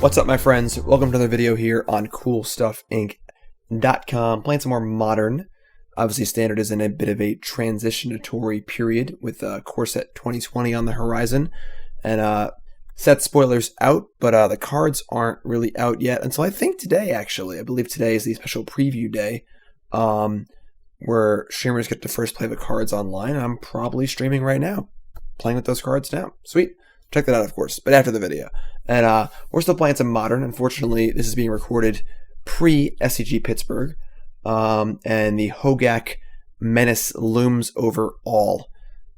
What's up, my friends? Welcome to another video here on CoolStuffInc.com. Playing some more Modern. Obviously, Standard is in a bit of a transitionatory period with Core Set 2020 on the horizon. And set spoilers out, but the cards aren't really out yet until I think today, actually. I believe today is the special preview day where streamers get to first play the cards online. I'm probably streaming right now, playing with those cards now. Sweet. Check that out, of course, but after the video. And we're still playing some Modern. Unfortunately, this is being recorded pre-SCG Pittsburgh. And the Hogak menace looms over all.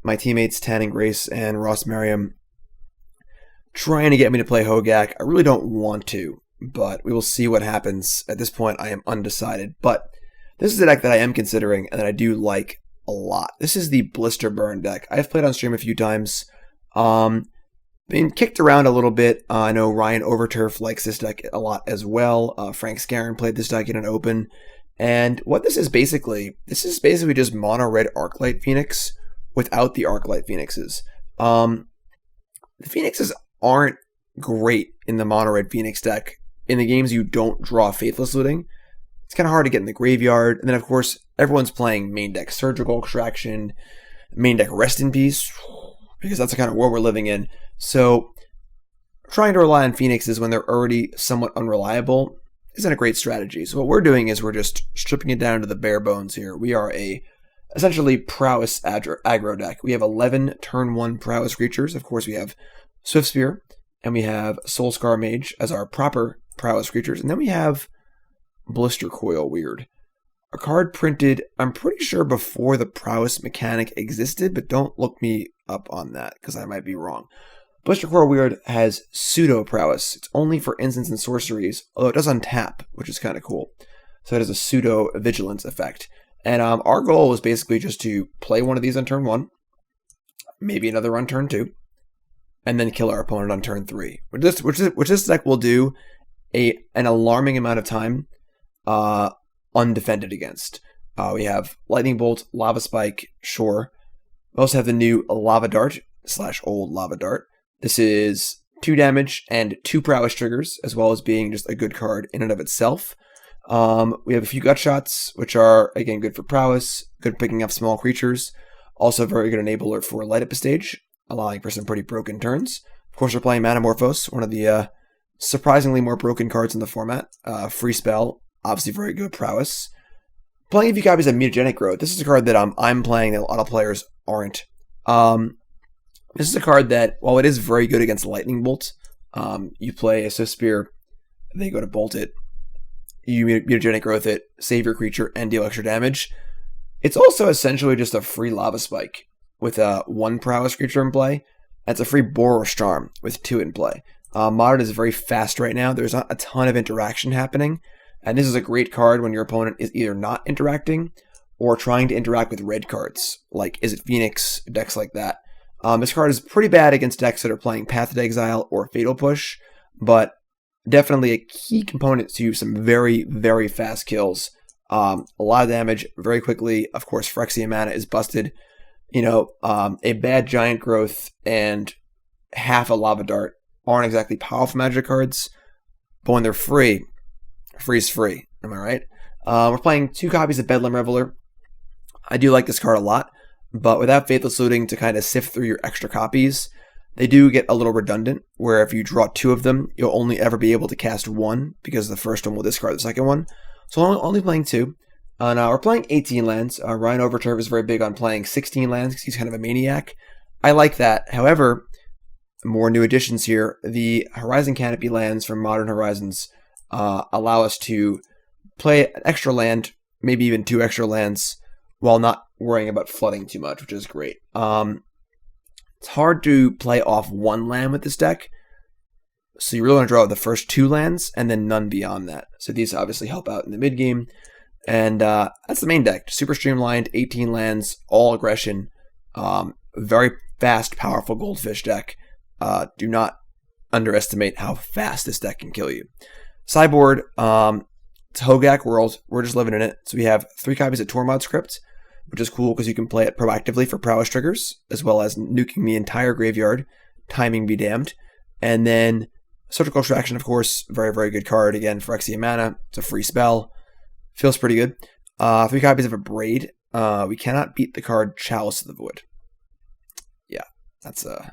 My teammates, Tan and Grace and Ross Merriam, trying to get me to play Hogak. I really don't want to, but we will see what happens. At this point, I am undecided. But this is a deck that I am considering and that I do like a lot. This is the Blister Burn deck. I've played on stream a few times. Been kicked around a little bit. I know Ryan Overturf likes this deck a lot as well. Frank Scarron played this deck in an open. And what this is basically just mono red Arclight Phoenix without the Arclight Phoenixes. The Phoenixes aren't great in the mono red Phoenix deck. In the games you don't draw Faithless Looting, it's kind of hard to get in the graveyard. And then of course everyone's playing main deck Surgical Extraction, main deck Rest in Peace, because that's the kind of world we're living in. So trying to rely on Phoenixes when they're already somewhat unreliable isn't a great strategy. So what we're doing is we're just stripping it down to the bare bones here. We are essentially prowess aggro deck. We have 11 turn 1 prowess creatures. Of course, we have Swiftspear, and we have Soul-Scar Mage as our proper prowess creatures. And then we have Blistercoil Weird, a card printed, I'm pretty sure, before the prowess mechanic existed, but don't look me up on that because I might be wrong. Blistercoil Weird has pseudo prowess. It's only for instants and sorceries, although it does untap, which is kind of cool. So it has a pseudo vigilance effect. And our goal is basically just to play one of these on turn 1, maybe another on turn 2, and then kill our opponent on turn 3. Which this deck will do an alarming amount of time undefended against. We have Lightning Bolt, Lava Spike, sure. We also have the new Lava Dart / old Lava Dart. This is 2 damage and 2 prowess triggers, as well as being just a good card in and of itself. We have a few gut shots, which are, again, good for prowess, good picking up small creatures. Also a very good enabler for light up a stage, allowing for some pretty broken turns. Of course, we're playing Manamorphose, one of the surprisingly more broken cards in the format. Free spell, obviously very good prowess. Playing a few copies of Mutagenic Growth. This is a card that I'm playing that a lot of players aren't. This is a card that, while it is very good against Lightning Bolt, you play a Swiftspear, they go to bolt it, you Mutagenic Growth it, save your creature, and deal extra damage. It's also essentially just a free Lava Spike with 1 prowess creature in play. That's a free Boros Charm with 2 in play. Modern is very fast right now. There's not a ton of interaction happening, and this is a great card when your opponent is either not interacting or trying to interact with red cards, like Is It Phoenix, decks like that. This card is pretty bad against decks that are playing Path of Exile or Fatal Push, but definitely a key component to some very, very fast kills. A lot of damage very quickly. Of course, Phyrexia Mana is busted. A bad Giant Growth and half a Lava Dart aren't exactly powerful Magic cards, but when they're free is free. Am I right? We're playing 2 copies of Bedlam Reveler. I do like this card a lot, but without Faithless Looting to kind of sift through your extra copies, they do get a little redundant, where if you draw 2 of them, you'll only ever be able to cast 1, because the first one will discard the second one. So only playing 2. Now we're playing 18 lands. Ryan Overturf is very big on playing 16 lands, because he's kind of a maniac. I like that. However, more new additions here. The Horizon Canopy lands from Modern Horizons allow us to play an extra land, maybe even 2 extra lands, while not worrying about flooding too much, which is great. It's hard to play off 1 land with this deck, so you really want to draw the first 2 lands and then none beyond that. So these obviously help out in the mid game, and that's the main deck. Super streamlined, 18 lands, all aggression, very fast, powerful Goldfish deck. Do not underestimate how fast this deck can kill you. Sideboard, it's Hogak world. We're just living in it. So we have 3 copies of Tormod's Crypt, which is cool because you can play it proactively for prowess triggers, as well as nuking the entire graveyard, timing be damned. And then Surgical Extraction, of course, very, very good card. Again, for Phyrexian mana. It's a free spell. Feels pretty good. 3 copies of Abrade. We cannot beat the card Chalice of the Void. Yeah, that's a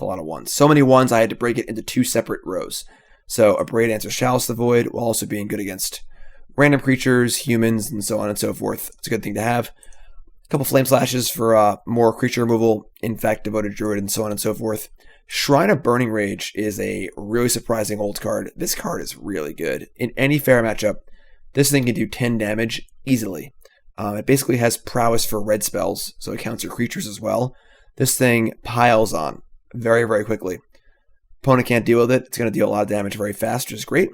lot of ones. So many ones, I had to break it into 2 separate rows. So Abrade answers Chalice of the Void, while also being good against random creatures, humans, and so on and so forth. It's a good thing to have. A couple Flame Slashes for more creature removal, Infect, Devoted Druid, and so on and so forth. Shrine of Burning Rage is a really surprising old card. This card is really good. In any fair matchup, this thing can do 10 damage easily. It basically has prowess for red spells, so it counts your creatures as well. This thing piles on very, very quickly. Opponent can't deal with it. It's going to deal a lot of damage very fast, which is great.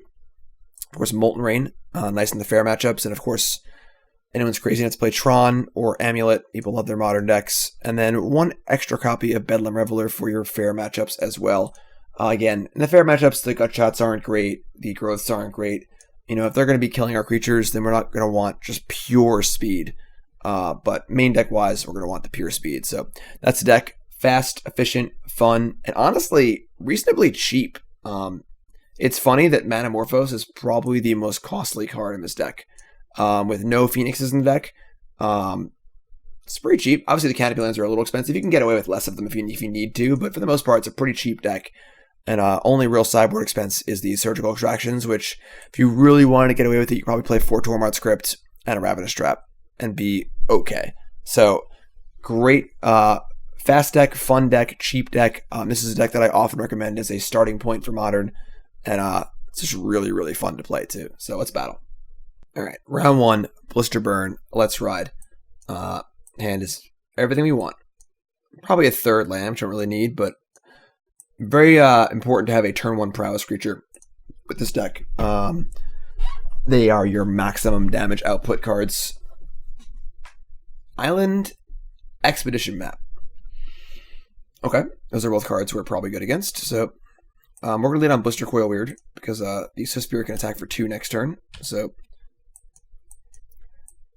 Of course, Molten Rain, nice in the fair matchups. And of course, anyone's crazy enough to play Tron or Amulet. People love their modern decks. And then 1 extra copy of Bedlam Reveler for your fair matchups as well. Again, in the fair matchups, the gut shots aren't great. The growths aren't great. You know, if they're going to be killing our creatures, then we're not going to want just pure speed. But main deck-wise, we're going to want the pure speed. So that's the deck. Fast, efficient, fun, and honestly, reasonably cheap. It's funny that Manamorphose is probably the most costly card in this deck. With no Phoenixes in the deck. It's pretty cheap. Obviously, the Canopy lands are a little expensive. You can get away with less of them if you need to, but for the most part, it's a pretty cheap deck. And only real sideboard expense is the Surgical Extractions, which, if you really wanted to get away with it, you could probably play 4 Tormod Crypt and a Ravenous Trap and be okay. So, great fast deck, fun deck, cheap deck. This is a deck that I often recommend as a starting point for Modern, and it's just really, really fun to play too. So let's battle. All right, round 1, Blister Burn. Let's ride. Hand is everything we want. Probably a 3rd land, which I don't really need, but very important to have a turn 1 prowess creature with this deck. They are your maximum damage output cards. Island Expedition Map. Okay, those are both cards we're probably good against. So we're going to lead on Blistercoil Weird because the Swiftspear can attack for 2 next turn. So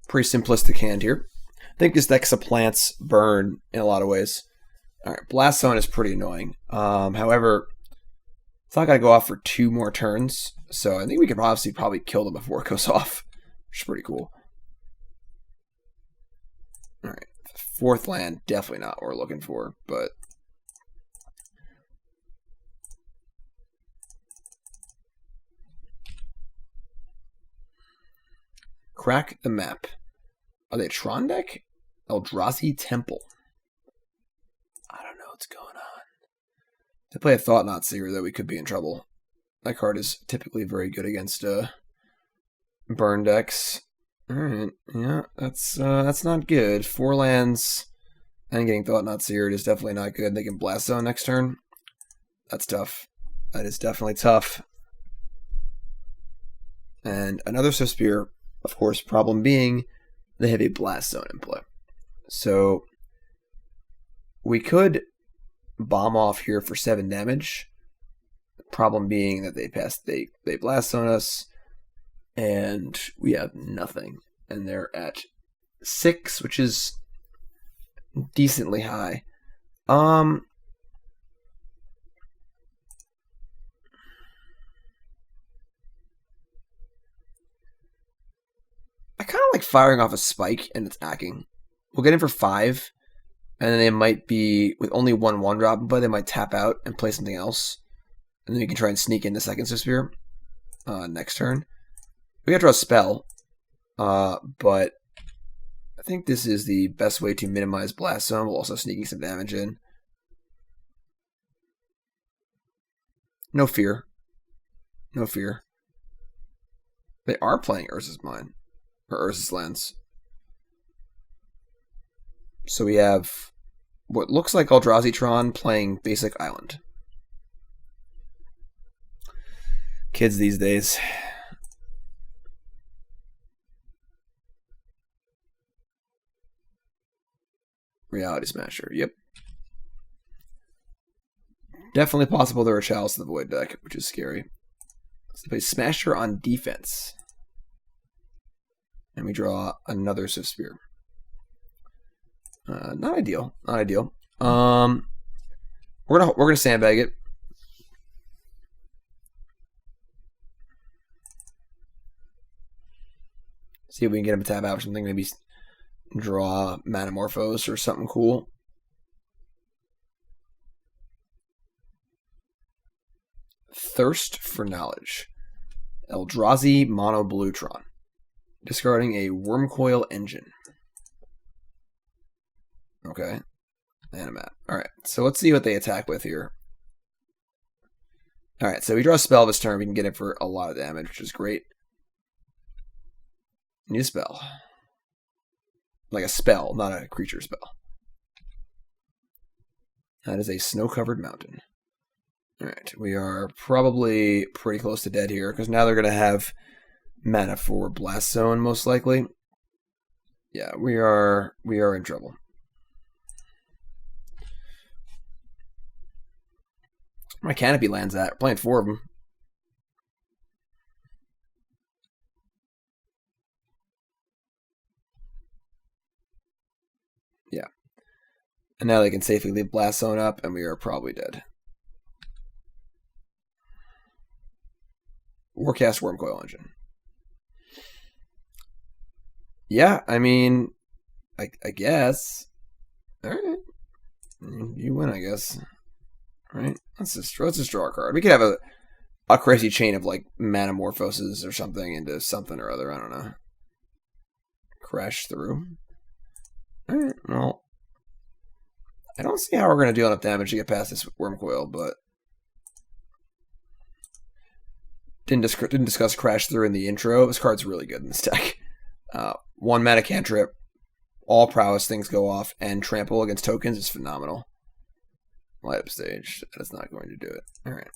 pretty simplistic hand here. I think this deck supplants Burn in a lot of ways. All right, Blast Zone is pretty annoying. However, it's not going to go off for 2 more turns. So I think we can obviously probably kill them before it goes off, which is pretty cool. All right, 4th land, definitely not what we're looking for, but Crack the Map. Are they a Tron deck? Eldrazi Temple. I don't know what's going on. They play a Thought-Knot Seer, though we could be in trouble. That card is typically very good against burn decks. Alright, yeah, that's not good. 4 lands and getting Thought-Knot Seered is definitely not good. They can Blast Zone next turn. That's tough. That is definitely tough. And another Swiftspear, of course, problem being they have a Blast Zone in play. So we could bomb off here for 7 damage. The problem being that they Blast Zone us, and we have nothing. And they're at 6, which is decently high. I kind of like firing off a spike and attacking. We'll get in for 5, and then they might be, with only 1/1 drop, but they might tap out and play something else. And then we can try and sneak in the second Swiftspear next turn. We got to draw a spell, but I think this is the best way to minimize Blast Zone while also sneaking some damage in. No fear. No fear. They are playing Urza's Mine. Or Urza's Lands. So we have what looks like Eldrazi Tron playing basic Island. Kids these days. Reality Smasher, yep. Definitely possible they're a Chalice of the Void deck, which is scary. So they play Smasher on defense. And we draw another Swiftspear. Not ideal. Not ideal. We're gonna sandbag it. See if we can get him to tap out or something. Maybe draw Manamorphose or something cool. Thirst for Knowledge. Eldrazi Mono Bluetron. Discarding a Wormcoil Engine. Okay. And a map. Alright, so let's see what they attack with here. Alright, so we draw a spell this turn. We can get it for a lot of damage, which is great. Need a spell. Like a spell, not a creature spell. That is a snow-covered mountain. Alright, we are probably pretty close to dead here, because now they're going to have mana for Blast Zone, most likely. Yeah, we are in trouble. My Canopy lands at. We're playing 4 of them. Yeah. And now they can safely leave Blast Zone up, and we are probably dead. Warcast Wormcoil Engine. Yeah, I mean, I guess. Alright. You win, I guess. Alright, let's just draw a card. We could have a crazy chain of like Manamorphoses or something into something or other. I don't know. Crash through. Alright, well. I don't see how we're going to deal enough damage to get past this Wormcoil, but didn't discuss Crash Through in the intro. This card's really good in this deck. 1 mana cantrip, all prowess things go off, and trample against tokens is phenomenal. Light up stage. That is not going to do it. Alright.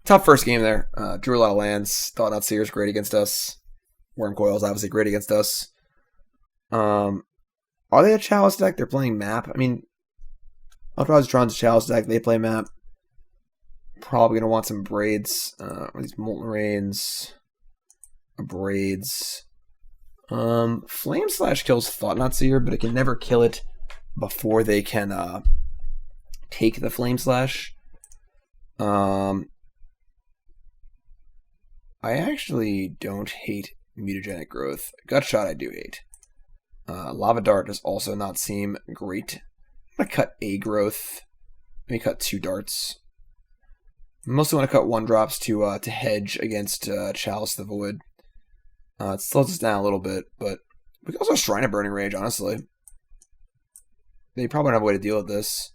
Tough first game there. Drew a lot of lands. Thought Not Seer is great against us. Wormcoil is obviously great against us. Are they a Chalice deck? They're playing map. I mean, Ultrazitron's a Chalice deck. They play map. Probably going to want some braids. These Molten Rains. Abrades. Flame Slash kills Thought Not Seer, but it can never kill it before they can take the Flame Slash. I actually don't hate Mutagenic Growth. Gut Shot I do hate. Lava Dart does also not seem great. I'm going to cut a Growth. Let me cut 2 darts. I mostly want to cut 1-drops to hedge against Chalice the Void. It slows us down a little bit, but we can also Shrine of Burning Rage, honestly. They probably don't have a way to deal with this.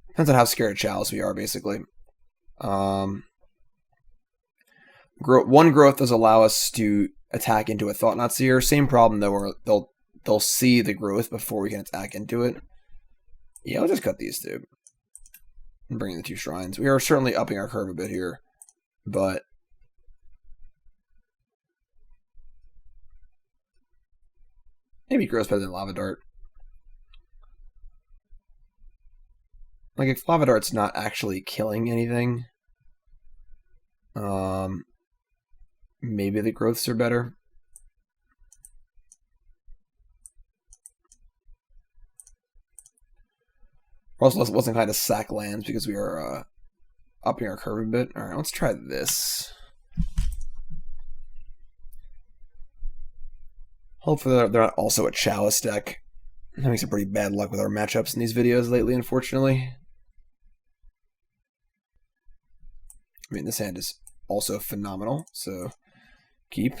Depends on how scared of Chalice we are, basically. 1 growth does allow us to attack into a Thought Not Seer. Same problem, though, where they'll see the growth before we can attack into it. Yeah, I'll just cut these 2. And bring in the 2 shrines. We are certainly upping our curve a bit here, but maybe growth's better than Lava Dart. Like, if Lava Dart's not actually killing anything, maybe the growths are better. We're also less inclined to sack lands because we are upping our curve a bit. Alright, let's try this. Hopefully they're not also a Chalice deck. I'm having some pretty bad luck with our matchups in these videos lately, unfortunately. I mean, this hand is also phenomenal, so keep.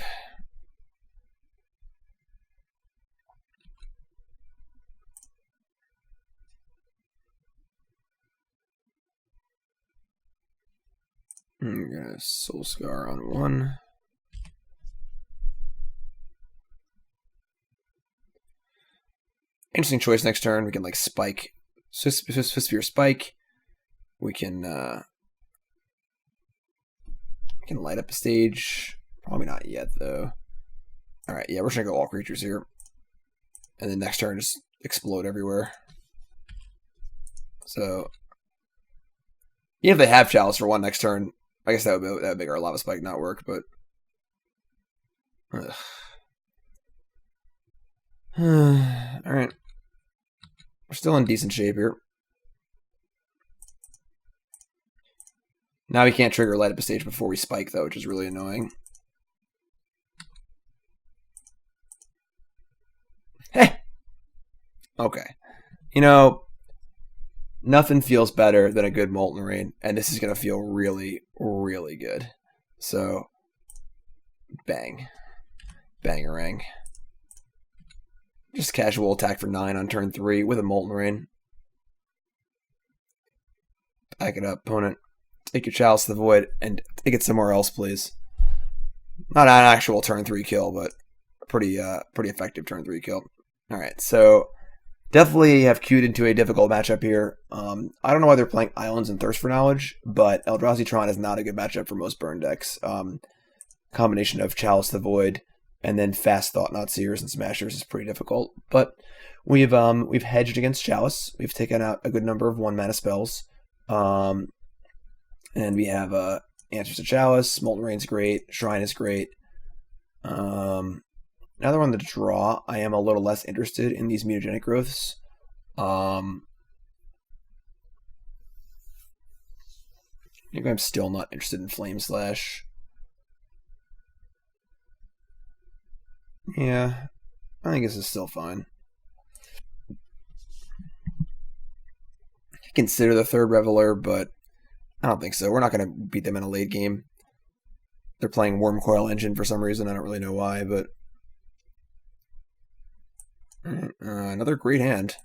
I'm gonna Soul-Scar on 1. Interesting choice next turn. We can like spike Swiftspear Spike. We can light up a stage. Probably not yet though. Alright, yeah, we're just gonna go all creatures here. And then next turn just explode everywhere. So even if they have Chalice for 1 next turn, I guess that would make our Lava Spike not work, but alright. We're still in decent shape here. Now we can't trigger light up a stage before we spike though, which is really annoying. Okay. You know, nothing feels better than a good Molten Rain, and this is going to feel really, really good. So, bang. Bangarang. Just casual attack for 9 on turn 3 with a Molten Rain. Back it up, opponent. Take your Chalice to the Void and take it somewhere else, please. Not an actual turn 3 kill, but a pretty effective turn 3 kill. Alright, so definitely have queued into a difficult matchup here. I don't know why they're playing Islands and Thirst for Knowledge, but Eldrazi Tron is not a good matchup for most burn decks. Combination of Chalice to the Void and then Fast Thought Not Seers and Smashers is pretty difficult. But we've hedged against Chalice. We've taken out a good number of 1-mana spells. And we have Answers to Chalice, Molten Rain's great, Shrine is great. Another one to draw. I am a little less interested in these Mutagenic Growths. Maybe I'm still not interested in Flame Slash. Yeah, I think this is still fine. Consider the third Reveler, but I don't think so. We're not going to beat them in a late game. They're playing Wormcoil Engine for some reason. I don't really know why, but another great hand.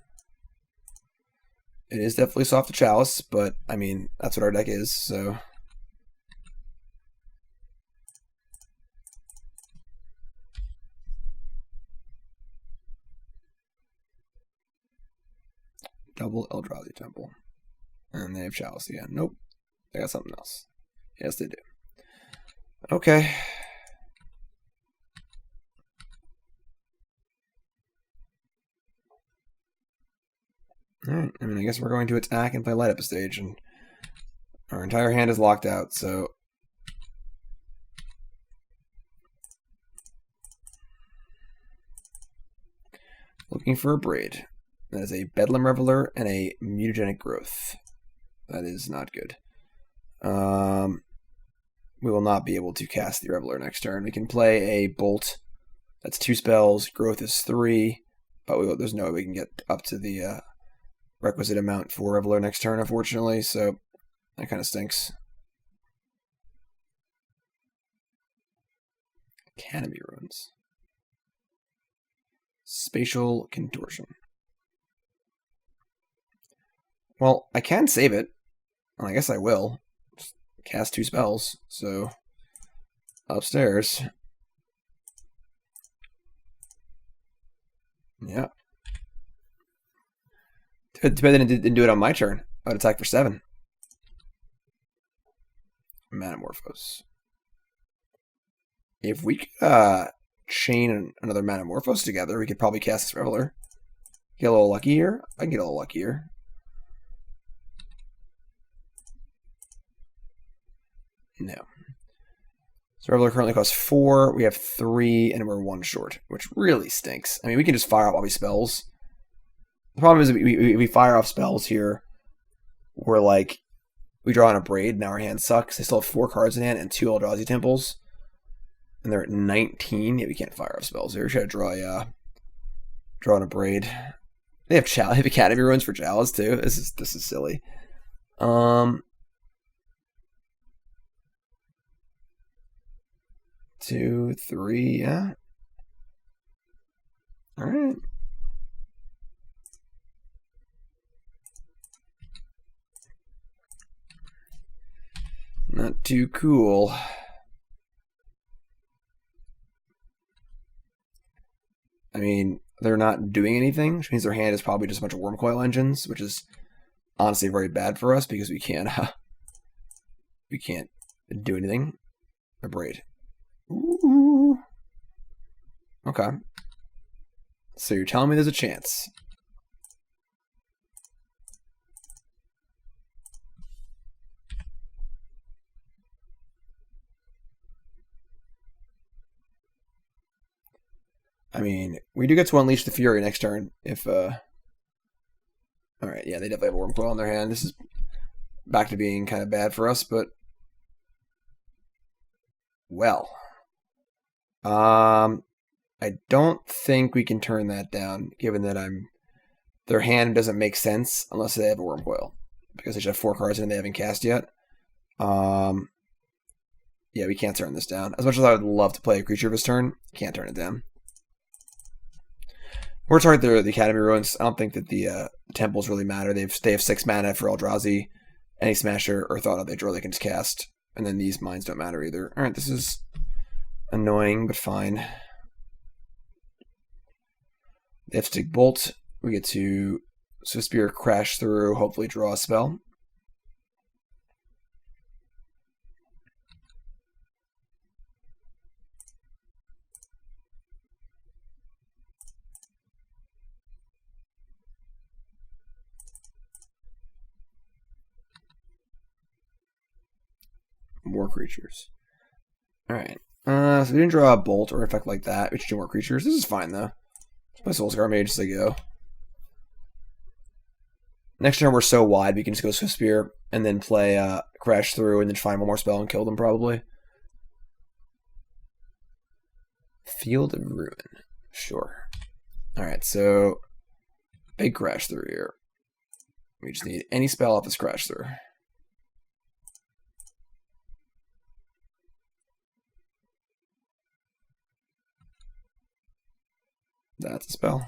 It is definitely soft to Chalice, but I mean, that's what our deck is, so. Double Eldrazi Temple. And they have Chalice again. Nope. They got something else. Yes, they do. Okay. Alright, I mean, I guess we're going to attack and play Light Up a Stage, and our entire hand is locked out, so. Looking for Abrade. That is a Bedlam Reveler and a Mutagenic Growth. That is not good. We will not be able to cast the Reveler next turn. We can play a Bolt. That's 2 spells. Growth is 3. But there's no way we can get up to the requisite amount for Reveler next turn, unfortunately. So that kind of stinks. Canopy Ruins. Spatial Contortion. Well, I can save it. And I guess I will. Just cast 2 spells. So, upstairs. Yeah. Too bad they didn't do it on my turn. I would attack for 7. Manamorphose. If we could chain another Manamorphose together, we could probably cast this Reveler. Get a little lucky here. I can get a little luckier. No. So Reveler currently costs 4. We have 3, and we're 1 short, which really stinks. I mean, we can just fire off all these spells. The problem is we fire off spells here. We're like, we draw an Abrade, now our hand sucks. They still have 4 cards in hand and 2 Eldrazi Temples. And they're at 19. Yeah, we can't fire off spells here. We should draw an Abrade. They have Chalice. They have Academy Ruins for Chalice too. This is silly. 2, 3, yeah. Alright. Not too cool. I mean, they're not doing anything, which means their hand is probably just a bunch of Wormcoil Engines, which is honestly very bad for us because we can't do anything. Abrade. Ooh. Okay. So you're telling me there's a chance. I mean, we do get to unleash the Fury next turn if alright, yeah, they definitely have a Wormcoil in their hand. This is back to being kind of bad for us, but well. I don't think we can turn that down, given that I'm their hand doesn't make sense unless they have a Wurmcoil, because they should have 4 cards in and they haven't cast yet. Yeah, we can't turn this down. As much as I would love to play a creature of his turn, can't turn it down. We're targeting the Academy Ruins. I don't think that the temples really matter. They have 6 mana for Eldrazi. Any Smasher or Thought of they draw, they can just cast. And then these mines don't matter either. Alright, this is annoying, but fine. They have to take Bolt. We get to Swiftspear, crash through, hopefully draw a spell. More creatures. Alright. So we didn't draw a Bolt or effect like that. We should do more creatures. This is fine, though. Let's play Soul-Scar Mage as they go. Next turn, we're so wide, we can just go Swiftspear and then play Crash Through and then find one more spell and kill them, probably. Field of Ruin. Sure. Alright, so big Crash Through here. We just need any spell off this Crash Through. That's a spell.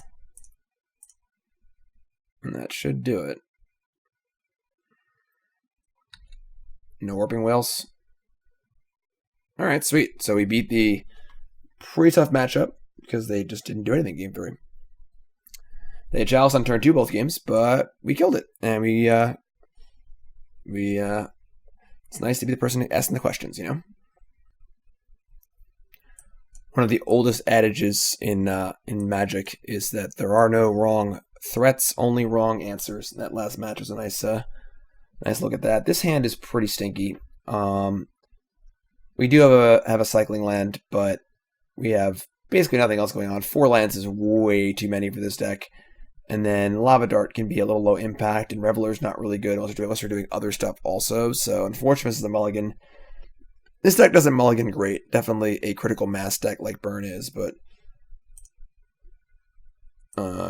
And that should do it. No Warping Whales. Alright, sweet. So we beat the pretty tough matchup because they just didn't do anything in game 3. They had Chalice on turn 2 both games, but we killed it. And it's nice to be the person asking the questions, you know? One of the oldest adages in Magic is that there are no wrong threats, only wrong answers. That last match was a nice look at that. This hand is pretty stinky. We do have a cycling land, but we have basically nothing else going on. 4 lands is way too many for this deck. And then Lava Dart can be a little low impact, and Reveler's not really good unless we're doing other stuff also. So unfortunately, this is the mulligan. This deck doesn't mulligan great. Definitely a critical mass deck like Burn is, but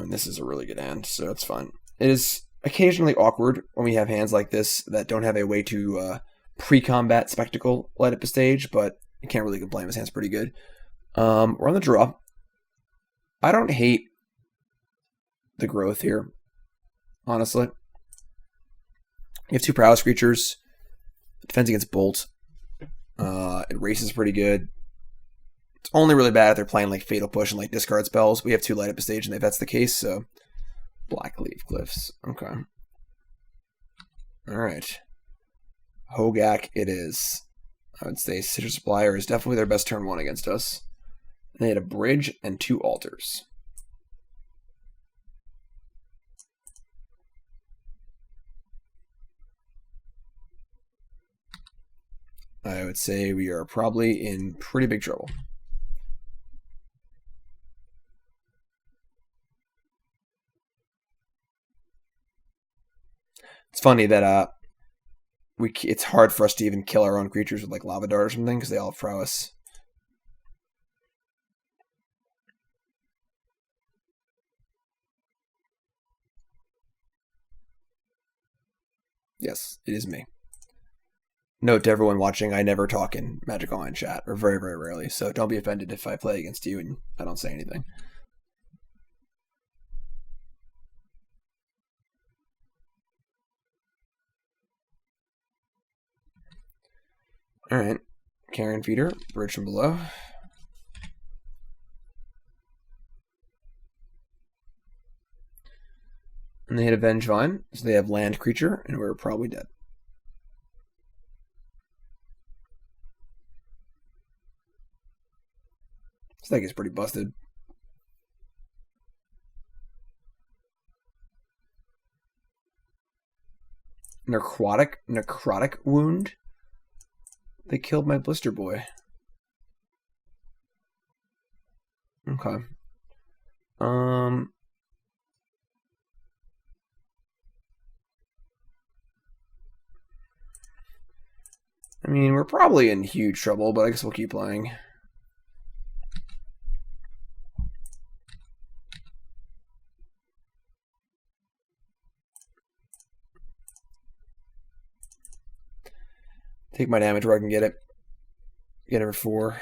this is a really good hand, so it's fine. It is occasionally awkward when we have hands like this that don't have a way to pre-combat spectacle light up a stage, but you can't really complain. This hand's pretty good. We're on the draw. I don't hate the growth here, honestly. You have 2 prowess creatures. It defends against Bolt. It races pretty good. It's only really bad if they're playing like Fatal Push and like discard spells. We have 2 light up a stage, and if that's the case, so Black Leaf Glyphs. Okay. Alright. Hogak it is. I would say Citrus Supplier is definitely their best turn 1 against us. And they had a bridge and 2 altars. I would say we are probably in pretty big trouble. It's funny that it's hard for us to even kill our own creatures with like Lava Dart or something because they all have prowess. Yes, it is me. Note to everyone watching, I never talk in Magic Online chat, or very, very rarely, so don't be offended if I play against you and I don't say anything. Alright, Carrion Feeder, bridge from below. And they hit Avenge Vine, so they have land creature, and we're probably dead. This deck is pretty busted. Necrotic Wound? They killed my Blister boy. Okay. I mean, we're probably in huge trouble, but I guess we'll keep playing. Take my damage where I can get it. Get it for 4.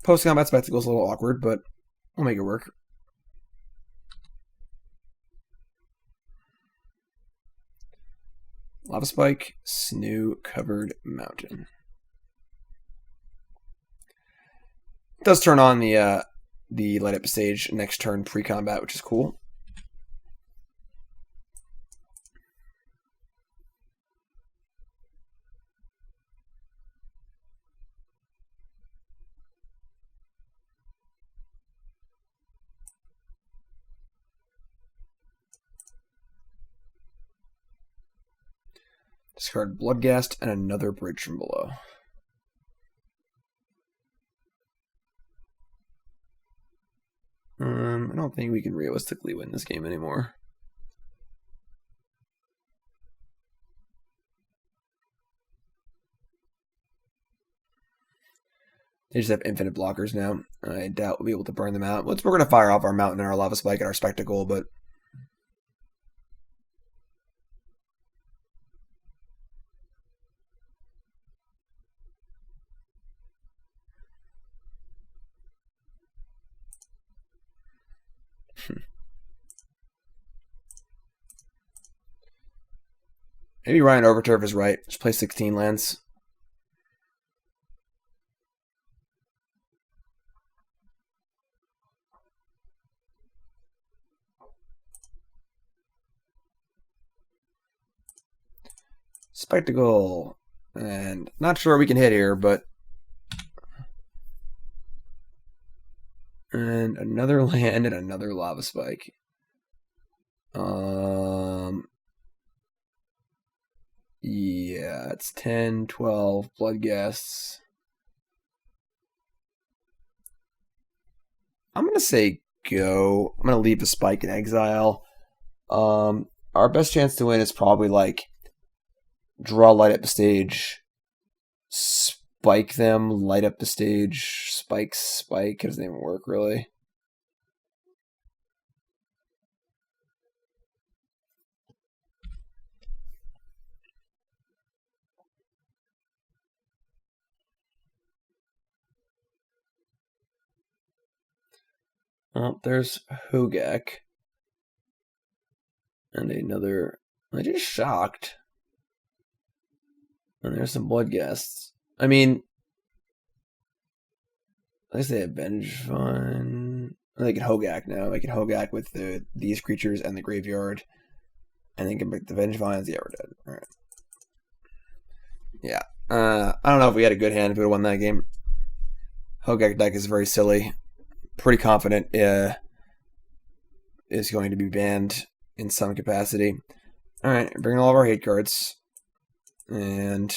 Post-combat spectacle is a little awkward, but we'll make it work. Lava Spike, Snow-Covered Mountain. It does turn on the light up stage next turn pre-combat, which is cool. Discard Bloodghast and another Bridge from Below. I don't think we can realistically win this game anymore. They just have infinite blockers now. I doubt we'll be able to burn them out. We're going to fire off our Mountain and our Lava Spike and our Spectacle, but... Maybe Ryan Overturf is right. Just play 16 lands. Spectacle. And not sure we can hit here, but... And another land and another Lava Spike. Yeah, it's 10, 12, Bloodghasts. I'm going to say go. I'm going to leave the Spike in exile. Our best chance to win is probably like draw, light up the stage, spike them, light up the stage, spike. It doesn't even work really. Oh, there's Hogak. And another... I just shocked. And there's some Bloodghasts. I mean... I guess they have Vengevine. They can Hogak now. I can Hogak with these creatures and the graveyard. And then can break the Vengevines. Yeah, we're dead. Alright. Yeah. I don't know if we had a good hand if we would have won that game. Hogak deck is very silly. Pretty confident is going to be banned in some capacity. Alright, bring all of our hate cards. And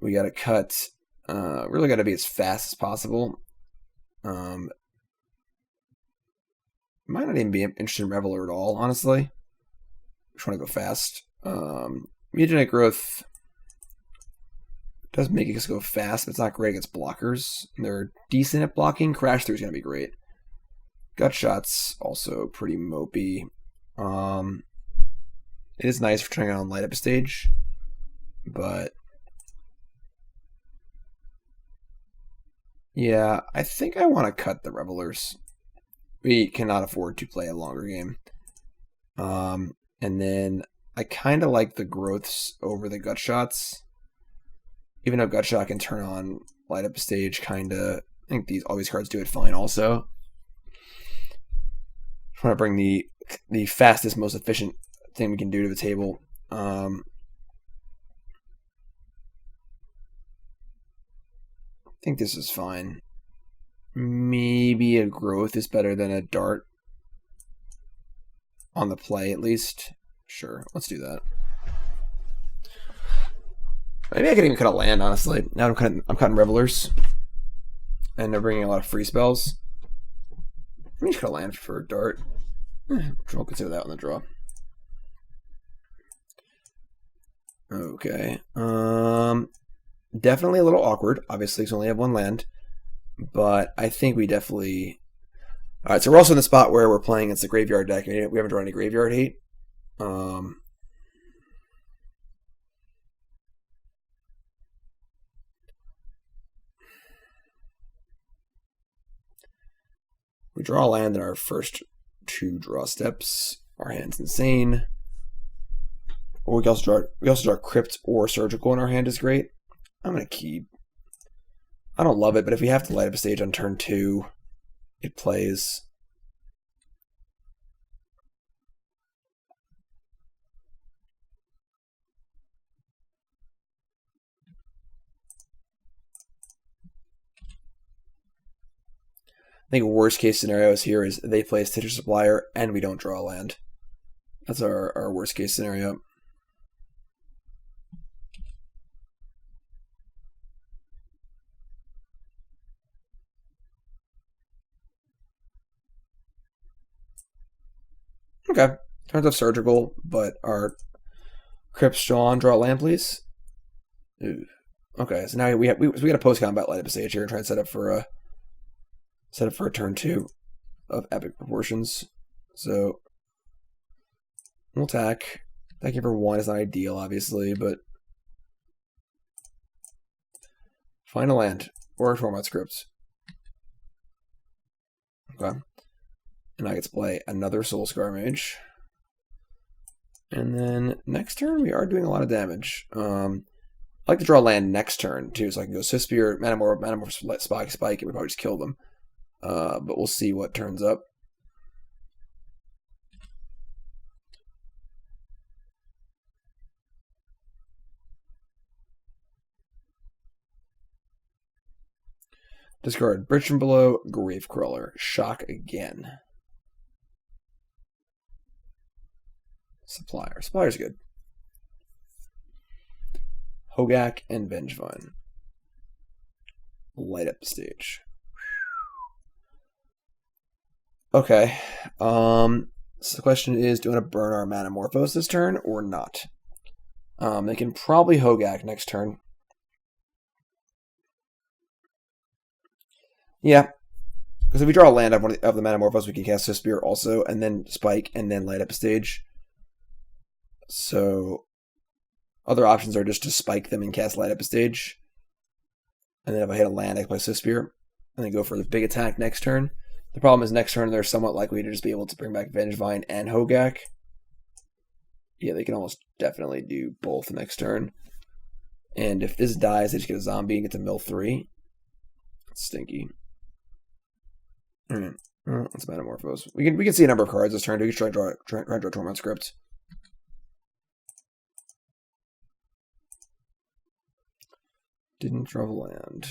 we gotta cut. Really gotta be as fast as possible. Might not even be interested in Reveler at all, honestly. Just want to go fast. Mutagenic Growth does make us go fast, but it's not great against blockers. They're decent at blocking. Crash Through is going to be great. Gut Shot's also pretty mopey. It is nice for trying on light up a stage, but yeah, I think I want to cut the Revelers. We cannot afford to play a longer game. And then I kind of like the Growths over the Gut Shots. Even though Gut Shot can turn on light up a stage, kind of. I think all these cards do it fine also. Just want to bring the fastest, most efficient thing we can do to the table. I think this is fine. Maybe a Growth is better than a Dart. On the play, at least. Sure, let's do that. Maybe I could even cut a land, honestly. Now I'm cutting Revelers. And they're bringing a lot of free spells. Let me just cut a land for a Dart. We'll consider that on the draw. Okay. Definitely a little awkward. Obviously, because we only have one land. But I think we definitely... Alright, so we're also in the spot where we're playing against the graveyard deck. We haven't drawn any graveyard hate. We draw a land in our first 2 draw steps. Our hand's insane. Or we can also draw Crypt or Surgical in our hand is great. I'm gonna keep. I don't love it, but if we have to light up a stage on turn 2, it plays. I think worst case scenarios here is they play a Stitcher Supplier and we don't draw a land. That's our worst case scenario. Okay, turns off Surgical, but our Crypt's drawn. Draw a land, please. Ooh. Okay, so now we got a post combat light up a stage here and try and set up for a turn 2 of epic proportions. So we'll attack. Attacking for 1 is not ideal, obviously, but find a land or a Tormod Crypt. Okay. And I get to play another Soul-Scar Mage. And then next turn we are doing a lot of damage. I like to draw land next turn too, so I can go Swiftspear, Manamorphose, Spike, and we probably just kill them. But we'll see what turns up. Discard Bridge from Below, Gravecrawler, Shock again. Supplier. Supplier's good. Hogak and Vengevine. Light up the stage. Okay. So the question is, do you want to burn our Manamorphose this turn or not? They can probably Hogak next turn. Yeah. Because if we draw a land of the Manamorphose, we can cast Swiftspear also, and then Spike, and then light up a stage. So other options are just to spike them and cast light up a stage. And then if I hit a land, I can play Swiftspear. And then go for the big attack next turn. The problem is next turn they're somewhat likely to just be able to bring back Vengevine and Hogak. Yeah, they can almost definitely do both next turn. And if this dies, they just get a zombie and get to mill 3. That's stinky. Alright. Let's Manamorphose. We can see a number of cards this turn. We can try and draw Tormod Crypt. Didn't draw land.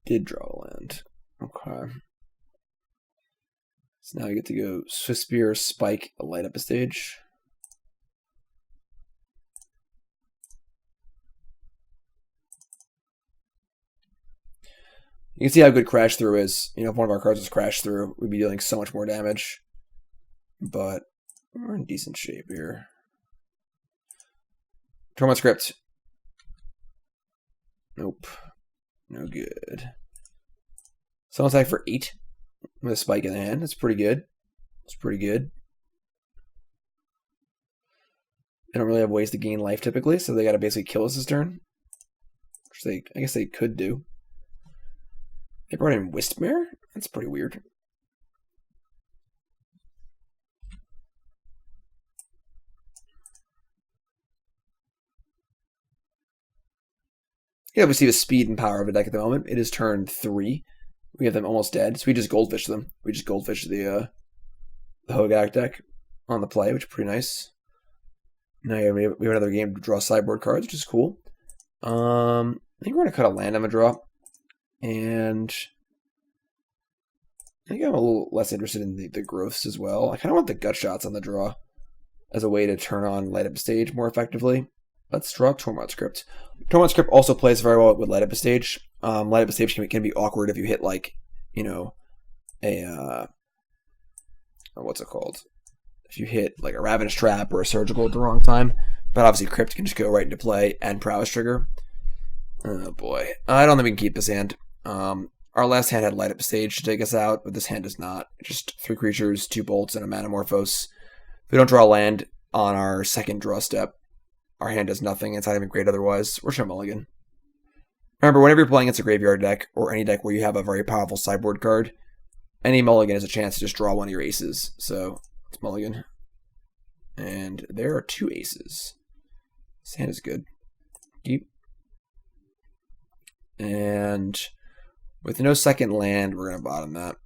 Did draw land. Okay. So now we get to go Swiftspear, Spike, light up a stage. You can see how good Crash Through is. You know, if one of our cards was Crash Through, we'd be dealing so much more damage. But we're in decent shape here. Tormod Crypt. Nope. No good. Someone attack for 8 with a Spike in the hand. That's pretty good. It's pretty good. They don't really have ways to gain life typically, so they gotta basically kill us this turn. Which I guess they could do. They brought in Wisp-Mare? That's pretty weird. Yeah, we see the speed and power of the deck at the moment. It is turn 3. We have them almost dead, so we just Goldfish them. We just Goldfish the Hogak deck on the play, which is pretty nice. Now we have another game to draw sideboard cards, which is cool. I think we're going to cut a land on the draw. And I think I'm a little less interested in the growths as well. I kind of want the gut shots on the draw as a way to turn on light up stage more effectively. Let's draw Tormod Crypt. Tormod Crypt also plays very well with light up a stage. Light up a stage can be awkward if you hit like, you know, what's it called? If you hit like a Ravenous Trap or a Surgical at the wrong time. But obviously Crypt can just go right into play and Prowess Trigger. Oh boy. I don't think we can keep this hand. Our last hand had light up a stage to take us out, but this hand does not. Just 3 creatures, 2 bolts, and a Manamorphose. If we don't draw land on our second draw step, our hand does nothing. It's not even great otherwise. We're showing mulligan. Remember, whenever you're playing against a graveyard deck, or any deck where you have a very powerful sideboard card, any mulligan is a chance to just draw one of your aces. So, it's mulligan. And there are 2 aces. This hand is good. Deep. And with no second land, we're going to bottom that.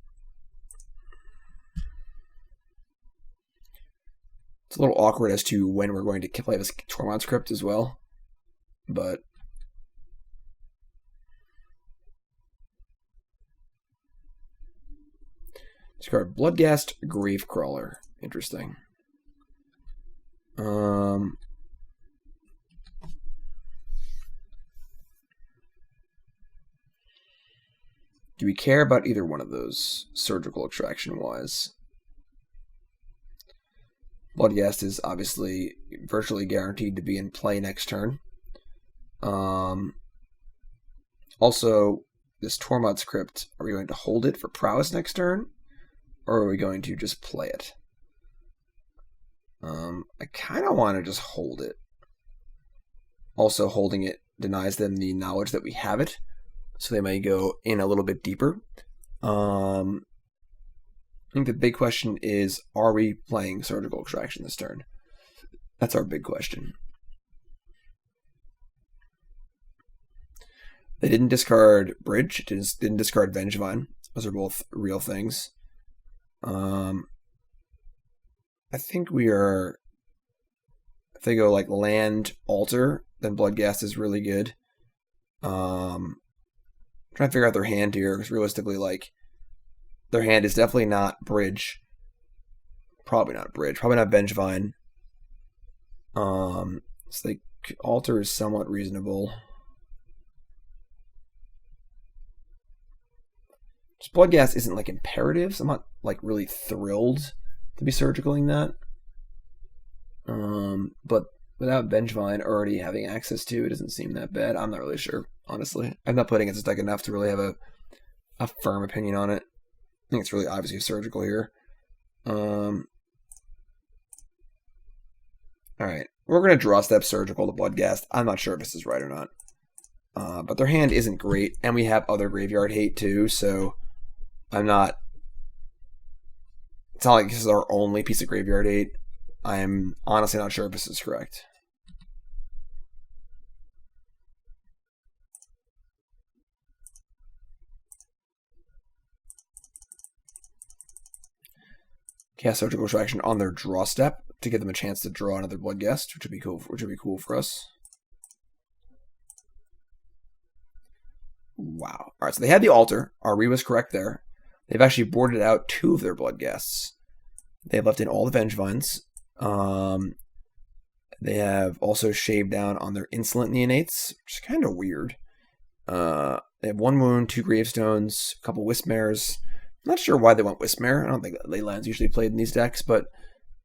It's a little awkward as to when we're going to play this Tormod's Crypt as well. But discard Bloodghast Gravecrawler. Interesting. Do we care about either one of those, surgical extraction-wise? Bloodghast is obviously virtually guaranteed to be in play next turn. Also, this Tormod's Crypt, are we going to hold it for prowess next turn? Or are we going to just play it? I kind of want to just hold it. Also, holding it denies them the knowledge that we have it, so they may go in a little bit deeper. I think the big question is, are we playing Surgical Extraction this turn? That's our big question. They didn't discard Bridge, didn't discard Vengevine. Those are both real things. I think we are... If they go like land, altar, then Bloodghast is really good. Trying to figure out their hand here, because realistically, like, their hand is definitely not Bridge. Probably not Bridge. Probably not Vengevine. So they altar is somewhat reasonable. Just Bloodghast isn't like imperative, so I'm not like really thrilled to be surgicaling that. But without Vengevine already having access to it doesn't seem that bad. I'm not really sure, honestly. I'm not playing against this deck enough to really have a firm opinion on it. I think it's really obviously surgical here. Alright. We're going to draw step surgical to Bloodghast. I'm not sure if this is right or not. But their hand isn't great, and we have other graveyard hate too, so I'm not... It's not like this is our only piece of graveyard hate. I'm honestly not sure if this is correct. Cast Surgical Extraction on their draw step to give them a chance to draw another Bloodghast, which would be cool. Which would be cool for us. Wow. All right, so they had the altar. Our read was correct there. They've actually boarded out 2 of their Bloodghasts. They have left in all the Vengevines. They have also shaved down on their Insolent Neonates, which is kind of weird. They have 1 wound, 2 gravestones, a couple Wismares. I'm not sure why they went Wismare. I don't think Leyland's usually played in these decks, but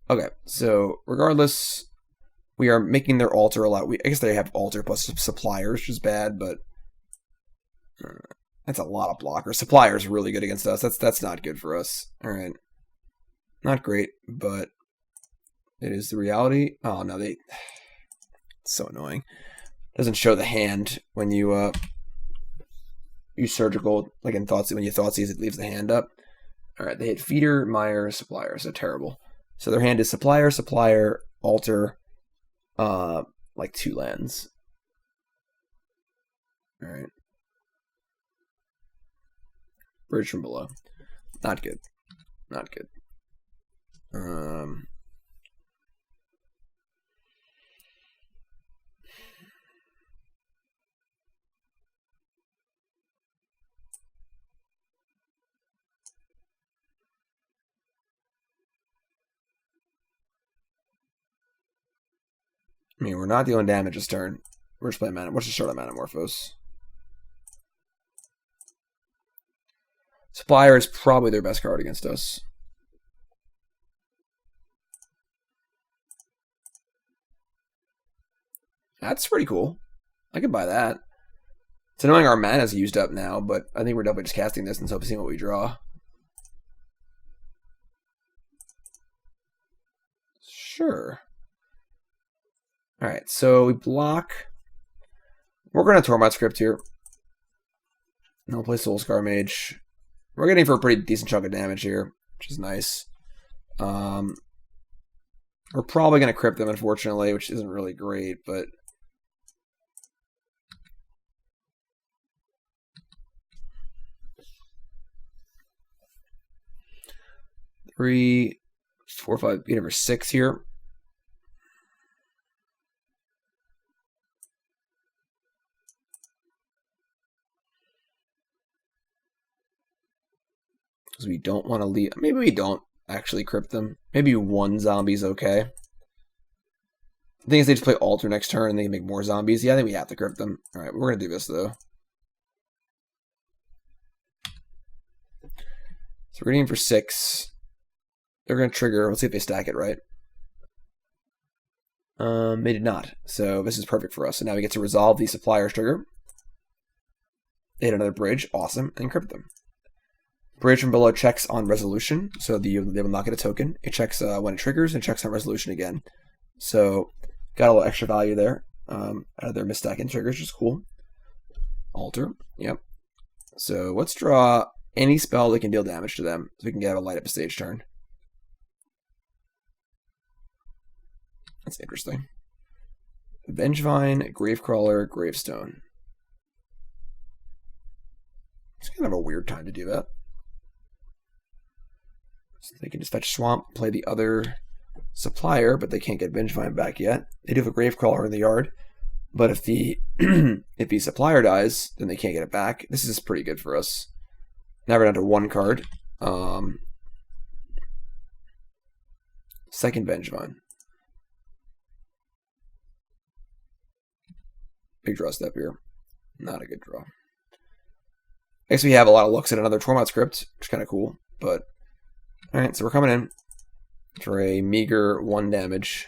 okay. So regardless, we are making their altar a lot. I guess they have altar plus suppliers, which is bad, but that's a lot of blockers. Suppliers are really good against us. That's not good for us. All right, not great, but it is the reality. Oh no, it's so annoying. Doesn't show the hand when you use surgical, like in Thoughtseize, when you Thoughtseize, it leaves the hand up. All right, they hit Feeder, Mire, Supplier, so terrible. So their hand is Supplier, Supplier, Altar, like 2 lands. All right. Bridge from below. Not good. Not good. I mean, we're not dealing damage this turn. We're just playing mana. What's the short on Manamorphose? Supplier is probably their best card against us. That's pretty cool. I could buy that. It's annoying our mana's used up now, but I think we're definitely just casting this and seeing what we draw. Sure. Alright, so we block. We're going to Tormod Crypt here. And we'll play Soul-Scar Mage. We're getting for a pretty decent chunk of damage here, which is nice. We're probably going to Crypt them, unfortunately, which isn't really great, but... Three, four, five, get number 6 here. Because we don't want to leave. Maybe we don't actually Crypt them. Maybe one zombie's okay. The thing is, they just play Alter next turn and they can make more zombies. Yeah, I think we have to Crypt them. Alright, we're going to do this, though. So we're getting for 6. They're going to trigger. Let's see if they stack it right. They did not. So this is perfect for us. So now we get to resolve the Supplier's trigger. They hit another bridge. Awesome. And Crypt them. Bridge from below checks on resolution, so they will not get a token. It checks when it triggers and checks on resolution again. So got a little extra value there out of their misstack and triggers, which is cool. Alter, yep. So let's draw any spell that can deal damage to them, so we can get a light up a stage turn. That's interesting. Vengevine, Gravecrawler, Gravestone. It's kind of a weird time to do that. So they can just fetch Swamp, play the other Supplier, but they can't get Vengevine back yet. They do have a Gravecrawler in the yard, but if the if the Supplier dies, then they can't get it back. This is pretty good for us. Now we're down to 1 card. Second Vengevine. Big draw step here. Not a good draw. I guess we have a lot of looks at another Tormod script, which is kind of cool, but... Alright, so we're coming in for a meager 1 damage.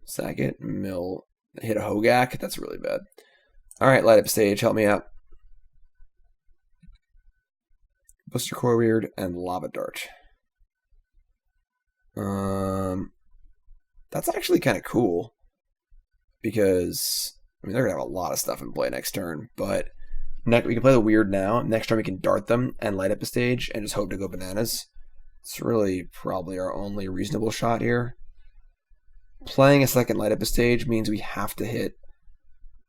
Sack it, mill, hit a Hogak. That's really bad. Alright, light up stage, help me out. Blistercoil Weird and Lava Dart. That's actually kind of cool. Because, I mean, they're going to have a lot of stuff in play next turn, but we can play the Weird now. Next turn we can dart them and light up a stage and just hope to go bananas. It's really probably our only reasonable shot here. Playing a second light up a stage means we have to hit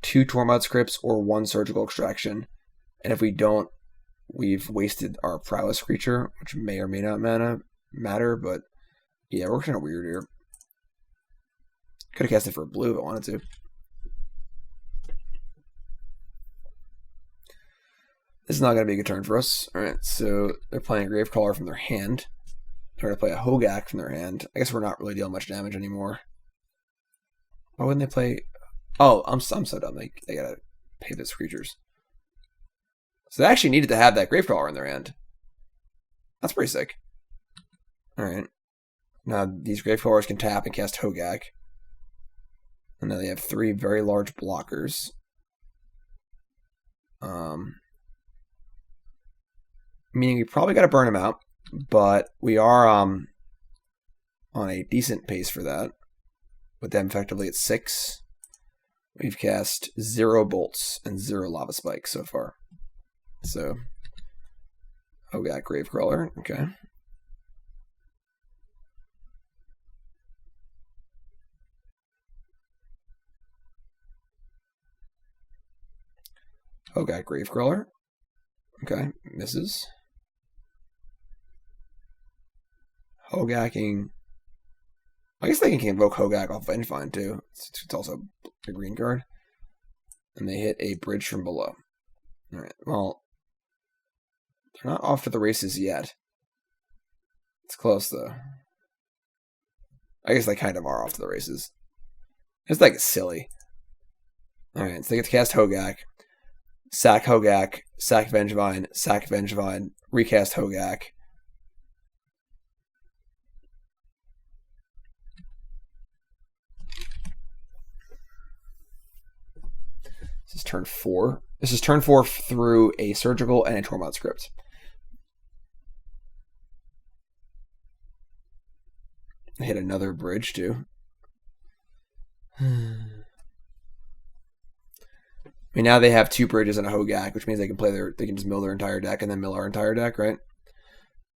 2 Tormod scripts or 1 surgical extraction. And if we don't, we've wasted our prowess creature, which may or may not matter, but yeah, we're kind of weird here. Could have cast it for blue if I wanted to. This is not going to be a good turn for us. Alright, so they're playing a Gravecrawler from their hand. They're going to play a Hogak from their hand. I guess we're not really dealing much damage anymore. Why wouldn't they play... Oh, I'm so dumb. They got to pay those creatures. So they actually needed to have that Gravecrawler in their hand. That's pretty sick. Alright. Now these Gravecrawlers can tap and cast Hogak. And then they have 3 very large blockers. Meaning we probably got to burn them out, but we are on a decent pace for that. With them effectively at 6. We've cast 0 bolts and 0 lava spikes so far. So, Hogak Gravecrawler, okay. Hogak Gravecrawler. Okay, misses. Hogaking. I guess they can invoke Hogak off Vengevine too. It's also a green card. And they hit a bridge from below. Alright, well, they're not off to the races yet. It's close though. I guess they kind of are off to the races. It's like silly. Alright, so they get to cast Hogak. Sack Hogak, sack Vengevine, recast Hogak. This is turn 4. This is turn 4 through a surgical and a Tormod script. hit another bridge too. I mean, now they have 2 bridges and a Hogak, which means they can just mill their entire deck and then mill our entire deck, right?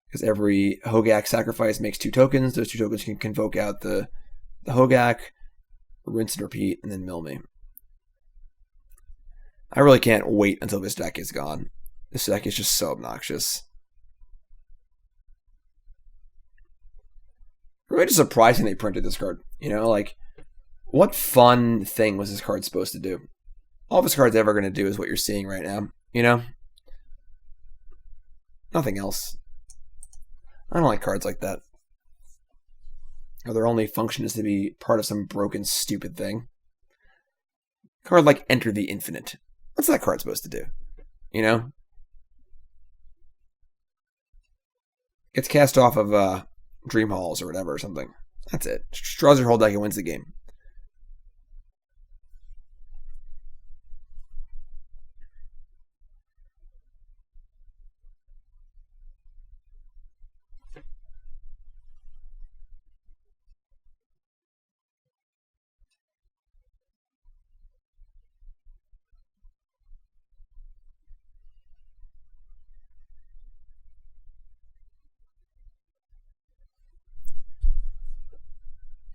Because every Hogak sacrifice makes 2 tokens. Those 2 tokens can convoke out the Hogak, rinse and repeat, and then mill me. I really can't wait until this deck is gone. This deck is just so obnoxious. Really just surprising they printed this card. You know, like, what fun thing was this card supposed to do? All this card's ever going to do is what you're seeing right now. You know? Nothing else. I don't like cards like that. Or their only function is to be part of some broken, stupid thing. Card like Enter the Infinite. What's that card supposed to do? You know? Gets cast off of Dream Halls or whatever or something. That's it. Just draws your whole deck and wins the game.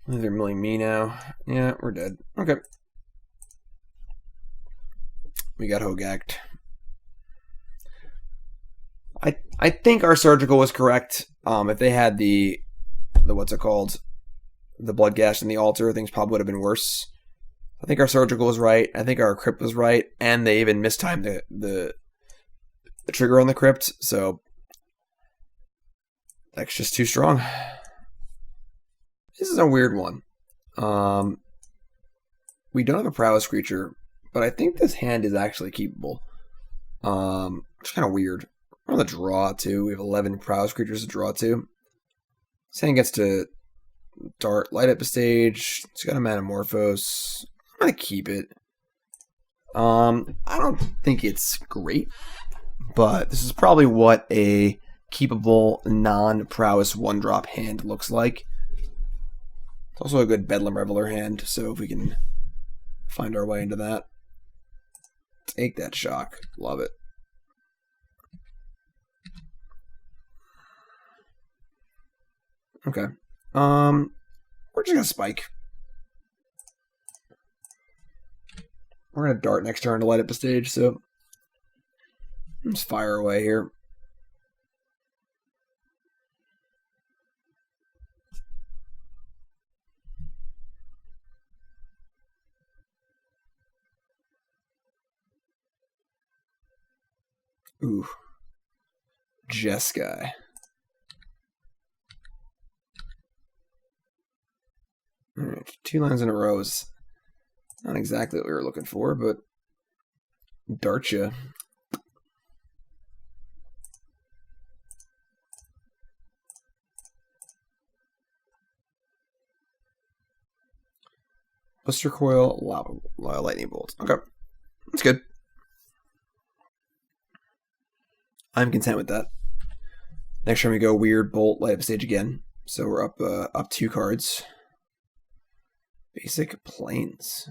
They're milling me now. Yeah, we're dead. Okay. We got Hogaked. I think our surgical was correct. If they had the what's it called? The blood gash in the altar, things probably would have been worse. I think our surgical was right. I think our crypt was right, and they even mistimed the trigger on the crypt, so that's just too strong. This is a weird one. We don't have a prowess creature, but I think this hand is actually keepable. It's kind of weird. We're on the draw too. We have 11 prowess creatures to draw to. This hand gets to dart, light up a stage. It's got a Manamorphose. I'm gonna keep it. I don't think it's great, but this is probably what a keepable non-prowess 1-drop hand looks like. It's also a good Bedlam Reveler hand, so if we can find our way into that. Take that shock. Love it. Okay. We're just gonna spike. We're gonna dart next turn to light up the stage, so let's fire away here. Ooh. Jeskai. Alright, 2 lines in a row is not exactly what we were looking for, but Darcha. Blistercoil, Lightning Bolt. Okay, that's good. I'm content with that. Next turn we go Weird, Bolt, light up stage again. So we're up 2 cards. Basic Plains.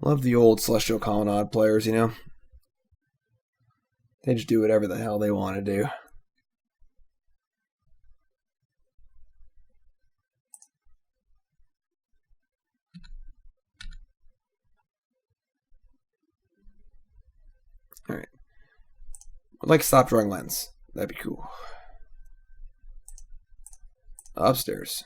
Love the old Celestial Colonnade players, you know? They just do whatever the hell they want to do. Alright. I'd like to stop drawing lands. That'd be cool. Upstairs.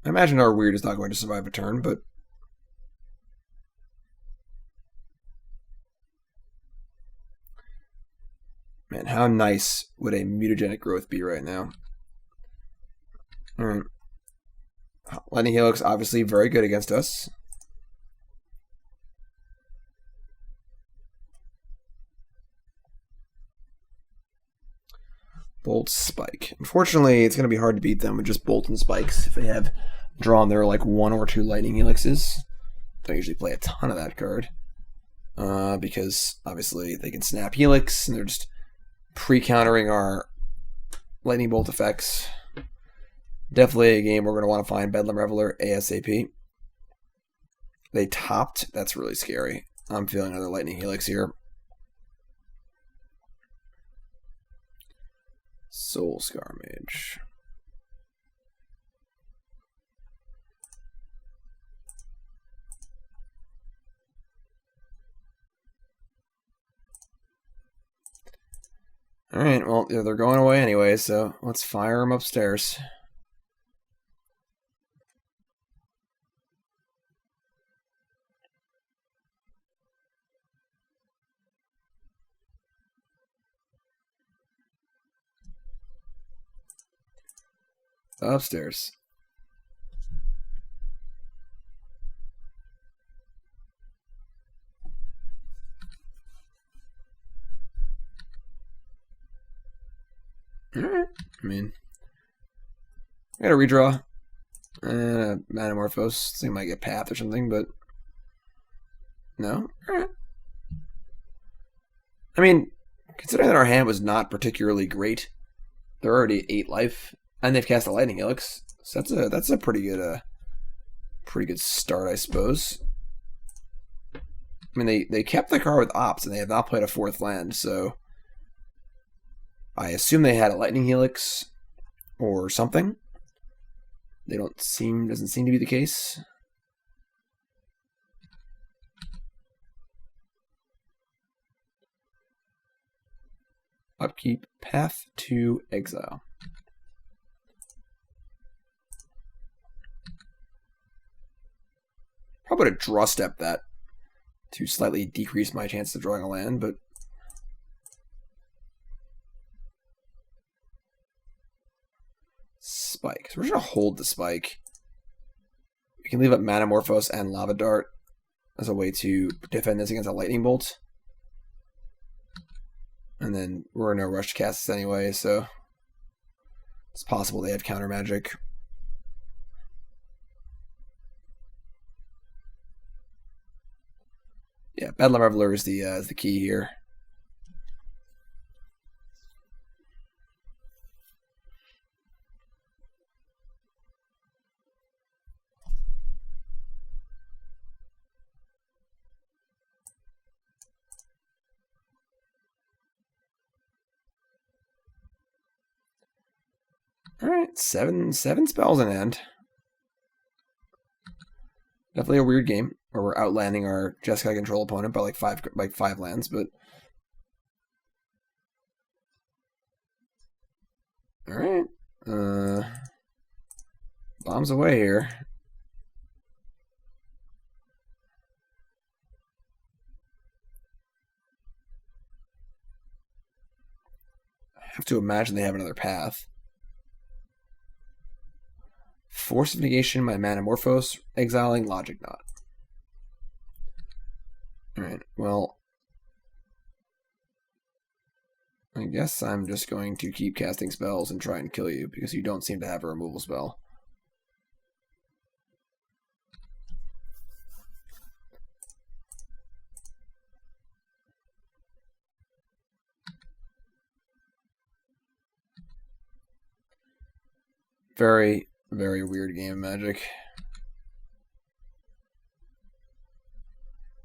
I imagine our Weird is not going to survive a turn, but man, how nice would a Mutagenic Growth be right now? Alright. Lightning Helix obviously very good against us. Bolt, Spike. Unfortunately, it's going to be hard to beat them with just Bolt and Spikes if they have drawn their like 1 or 2 Lightning Helixes. Don't usually play a ton of that card. because obviously they can snap Helix, and they're just pre-countering our Lightning Bolt effects. Definitely a game we're going to want to find Bedlam Reveler ASAP. They topped. That's really scary. I'm feeling another Lightning Helix here. Soul-Scar Mage. Alright, well, they're going away anyway, so let's fire them upstairs. Upstairs. Alright, I mean, I got a redraw. Manamorphose. This thing might get Path or something, but no. Alright. I mean, considering that our hand was not particularly great, they're already 8 life, and they've cast a Lightning Helix, so that's a pretty good start, I suppose. I mean, they kept the card with Ops, and they have not played a 4th land, so I assume they had a Lightning Helix or something. Doesn't seem to be the case. Upkeep, Path to Exile. Probably would have draw step that to slightly decrease my chance of drawing a land, but Spike. So we're just going to hold the Spike. We can leave up Manamorphose and Lava Dart as a way to defend this against a Lightning Bolt. And then we're in no rush to cast this anyway, so it's possible they have counter magic. Yeah, Bedlam Reveler is the key here. Alright, seven spells in hand. Definitely a weird game where we're outlanding our Jeskai control opponent by like five lands, but alright. Bombs away here. I have to imagine they have another path. Force of Negation, my Manamorphose, exiling Logic Knot. Alright, well, I guess I'm just going to keep casting spells and try and kill you, because you don't seem to have a removal spell. Very, very weird game of Magic.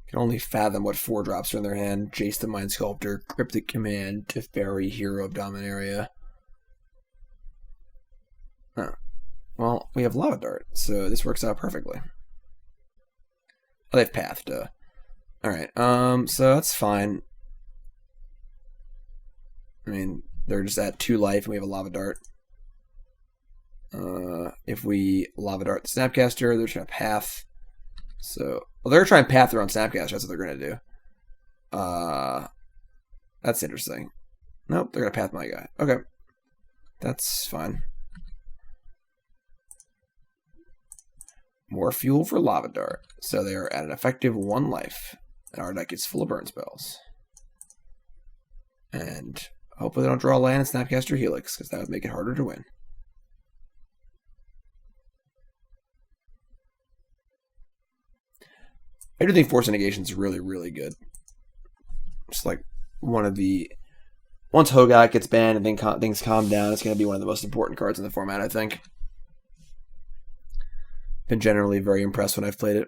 Can only fathom what 4-drops are in their hand. Jace the Mind Sculptor, Cryptic Command, Teferi, Hero of Dominaria. Huh. Well, we have Lava Dart, so this works out perfectly. Oh, they've pathed. Alright, so that's fine. I mean, they're just at 2 life and we have a Lava Dart. If we Lava Dart the Snapcaster, they're trying to path. So, well, they're trying to path their own Snapcaster. That's what they're going to do. That's interesting. Nope, they're going to path my guy. Okay. That's fine. More fuel for Lava Dart. So they are at an effective 1 life. And our deck is full of burn spells. And hopefully they don't draw a land in Snapcaster Helix, because that would make it harder to win. I do think Force of Negation is really, really good. Just like one of the... Once Hogat gets banned and then things calm down, it's going to be one of the most important cards in the format, I think. Been generally very impressed when I've played it.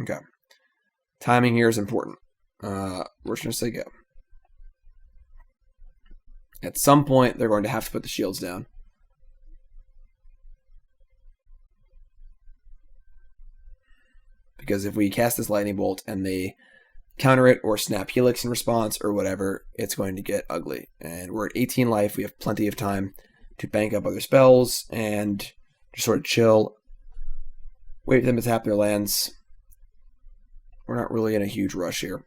Okay. Timing here is important. We're just going to say go. At some point, they're going to have to put the shields down. Because if we cast this lightning bolt and they counter it or snap Helix in response or whatever, it's going to get ugly. And we're at 18 life. We have plenty of time to bank up other spells and just sort of chill. Wait for them to tap their lands. We're not really in a huge rush here.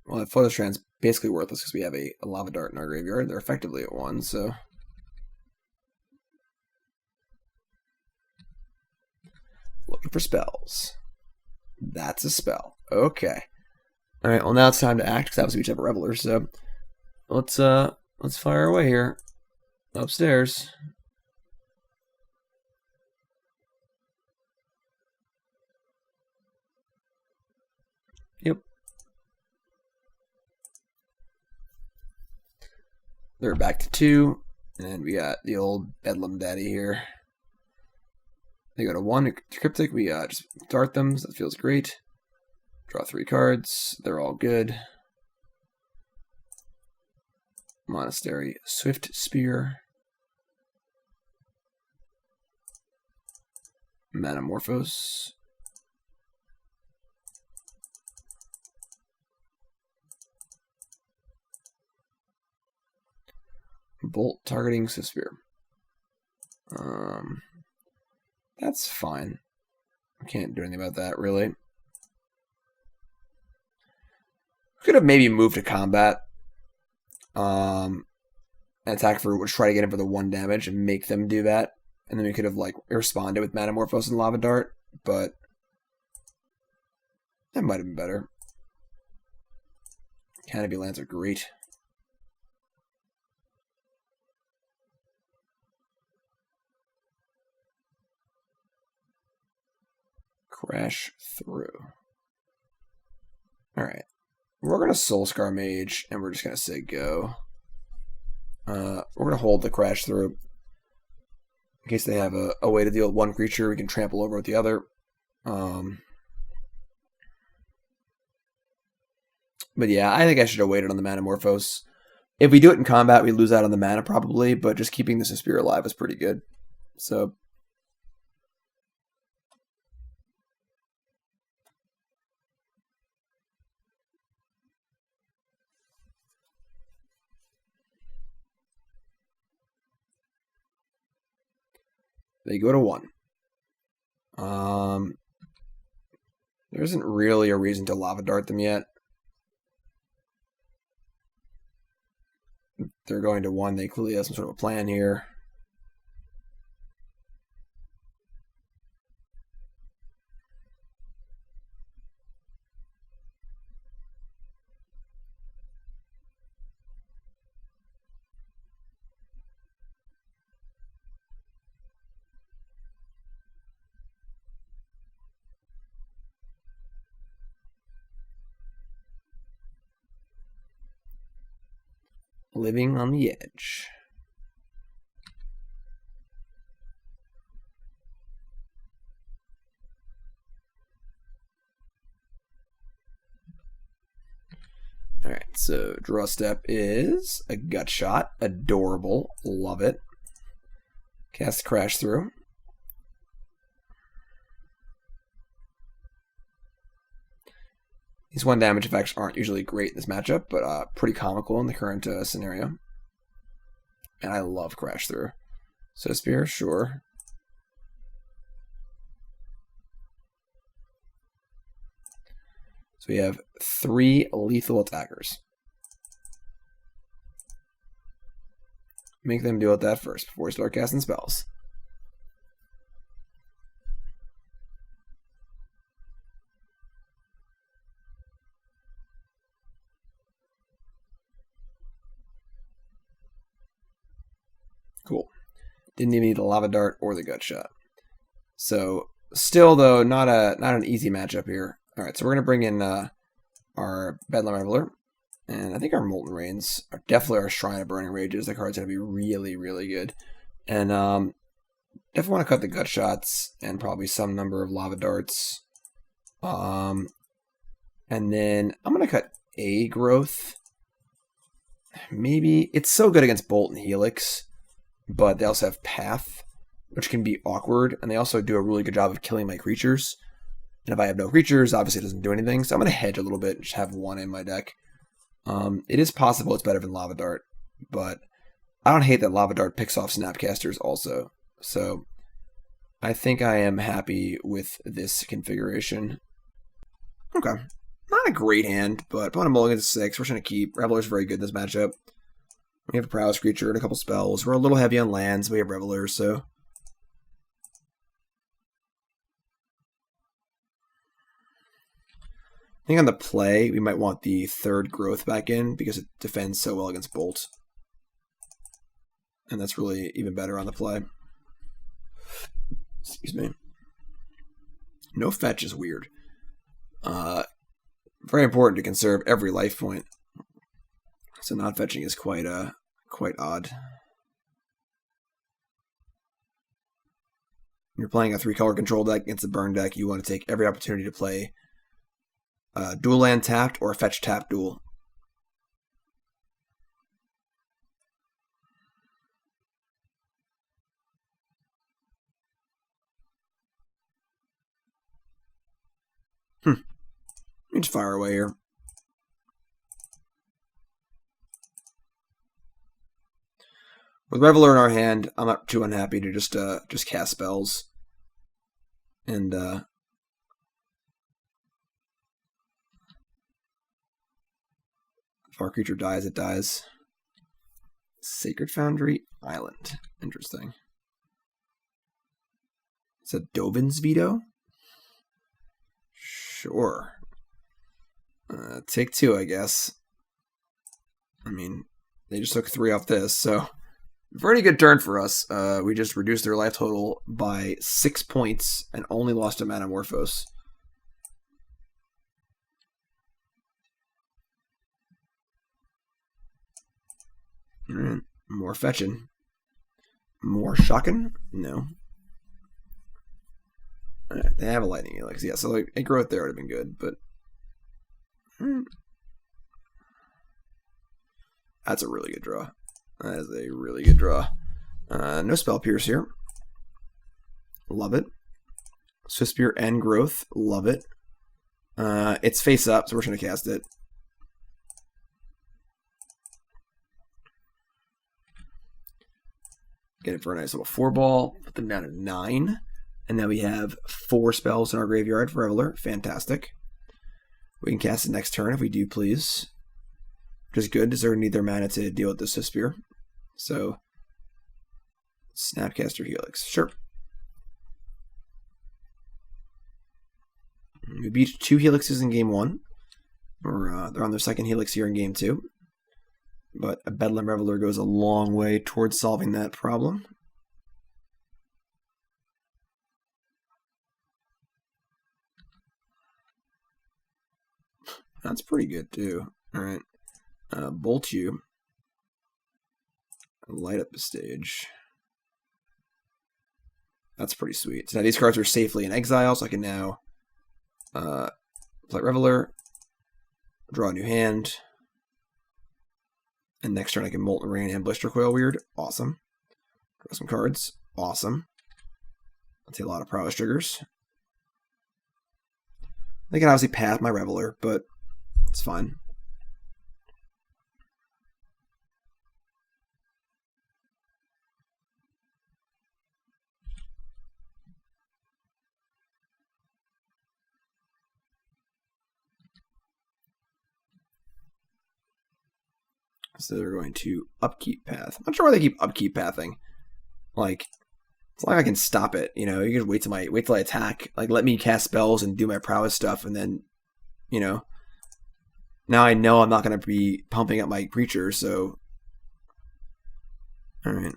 Well, that Photo Strand's basically worthless because we have a Lava Dart in our graveyard. They're effectively at 1, so... Looking for spells. That's a spell. Okay. Alright, well now it's time to act, because obviously we each have a Reveler, so... Let's fire away here. Upstairs. Yep. They're back to 2, and we got the old Bedlam Daddy here. They go to 1 Cryptic, we just dart them, so that feels great. Draw 3 cards, they're all good. Monastery Swiftspear. Manamorphose. Bolt targeting Swiftspear. That's fine. I can't do anything about that, really. Could have maybe moved to combat. Attack for, which try to get him for the 1 damage and make them do that. And then we could have, like, responded with Manamorphose and Lava Dart, but that might have been better. Canopy lands are great. Crash through. Alright. We're going to Soul-Scar Mage, and we're just going to say go. We're going to hold the Crash through. In case they have a way to deal with 1 creature, we can trample over with the other. But yeah, I think I should have waited on the Manamorphose. If we do it in combat, we lose out on the mana probably, but just keeping the Swiftspear alive is pretty good. So... They go to 1. There isn't really a reason to Lava Dart them yet. They're going to 1. They clearly have some sort of a plan here. Living on the edge. Alright, so draw step is a gut shot. Adorable. Love it. Cast Crash Through. These 1 damage effects aren't usually great in this matchup, but pretty comical in the current scenario. And I love Crash Through. Swiftspear, sure. So we have 3 lethal attackers. Make them deal with that first before we start casting spells. Cool. Didn't even need the Lava Dart or the Gut Shot. So still, though, not an easy matchup here. All right, so we're going to bring in our Bedlam Reveler. And I think our Molten Rains are definitely our Shrine of Burning Rages. The card's going to be really, really good. And definitely want to cut the Gut Shots and probably some number of Lava Darts. And then I'm going to cut a Growth. Maybe. It's so good against Bolt and Helix. But they also have Path, which can be awkward. And they also do a really good job of killing my creatures. And if I have no creatures, obviously it doesn't do anything. So I'm going to hedge a little bit and just have 1 in my deck. It is possible it's better than Lava Dart, but I don't hate that Lava Dart picks off Snapcasters also. So I think I am happy with this configuration. Okay. Not a great hand, but opponent mulligan to 6. We're going to keep. Reveler's very good in this matchup. We have a Prowess creature and a couple spells. We're a little heavy on lands. We have Reveler, so... I think on the play, we might want the 3rd Growth back in because it defends so well against Bolt. And that's really even better on the play. Excuse me. No fetch is weird. Very important to conserve every life point. So not fetching is quite odd. When you're playing a 3-color control deck against a burn deck, you want to take every opportunity to play dual land tapped or fetch tapped dual. Let me just fire away here. With Reveler in our hand, I'm not too unhappy to just cast spells. And if our creature dies, it dies. Sacred Foundry Island. Interesting. It's a Dovin's Veto? Sure. Take 2, I guess. I mean, they just took 3 off this, so... Pretty good turn for us. We just reduced their life total by 6 points and only lost a Manamorphose. Alright, more fetching. More shocking? No. Alright, they have a Lightning Helix. Yeah, so like, a Growth there would have been good, but... That's a really good draw. That is a really good draw. No Spell Pierce here. Love it. Swiftspear and Growth. Love it. It's face up, so we're going to cast it. Get it for a nice little 4-ball. Put them down to 9. And now we have 4 spells in our graveyard for Reveler. Fantastic. We can cast it next turn if we do please. Which is good, because they're going to need their mana to deal with the Swiftspear. So, Snapcaster Helix. Sure. We beat 2 Helixes in game 1. Or they're on their 2nd Helix here in game 2. But a Bedlam Reveler goes a long way towards solving that problem. That's pretty good, too. Alright. Bolt you. Light up the stage. That's pretty sweet. So now these cards are safely in exile, so I can now play Reveler, draw a new hand, and next turn I can Molten Rain and Blistercoil Weird. Awesome. Draw some cards. Awesome. That's a lot of prowess triggers. They can obviously path my Reveler, but it's fine. So they're going to upkeep path. I'm not sure why they keep upkeep pathing. Like, it's like I can stop it. You know, you can wait till I attack. Like, let me cast spells and do my prowess stuff, and then, you know, now I know I'm not going to be pumping up my creatures. So, all right,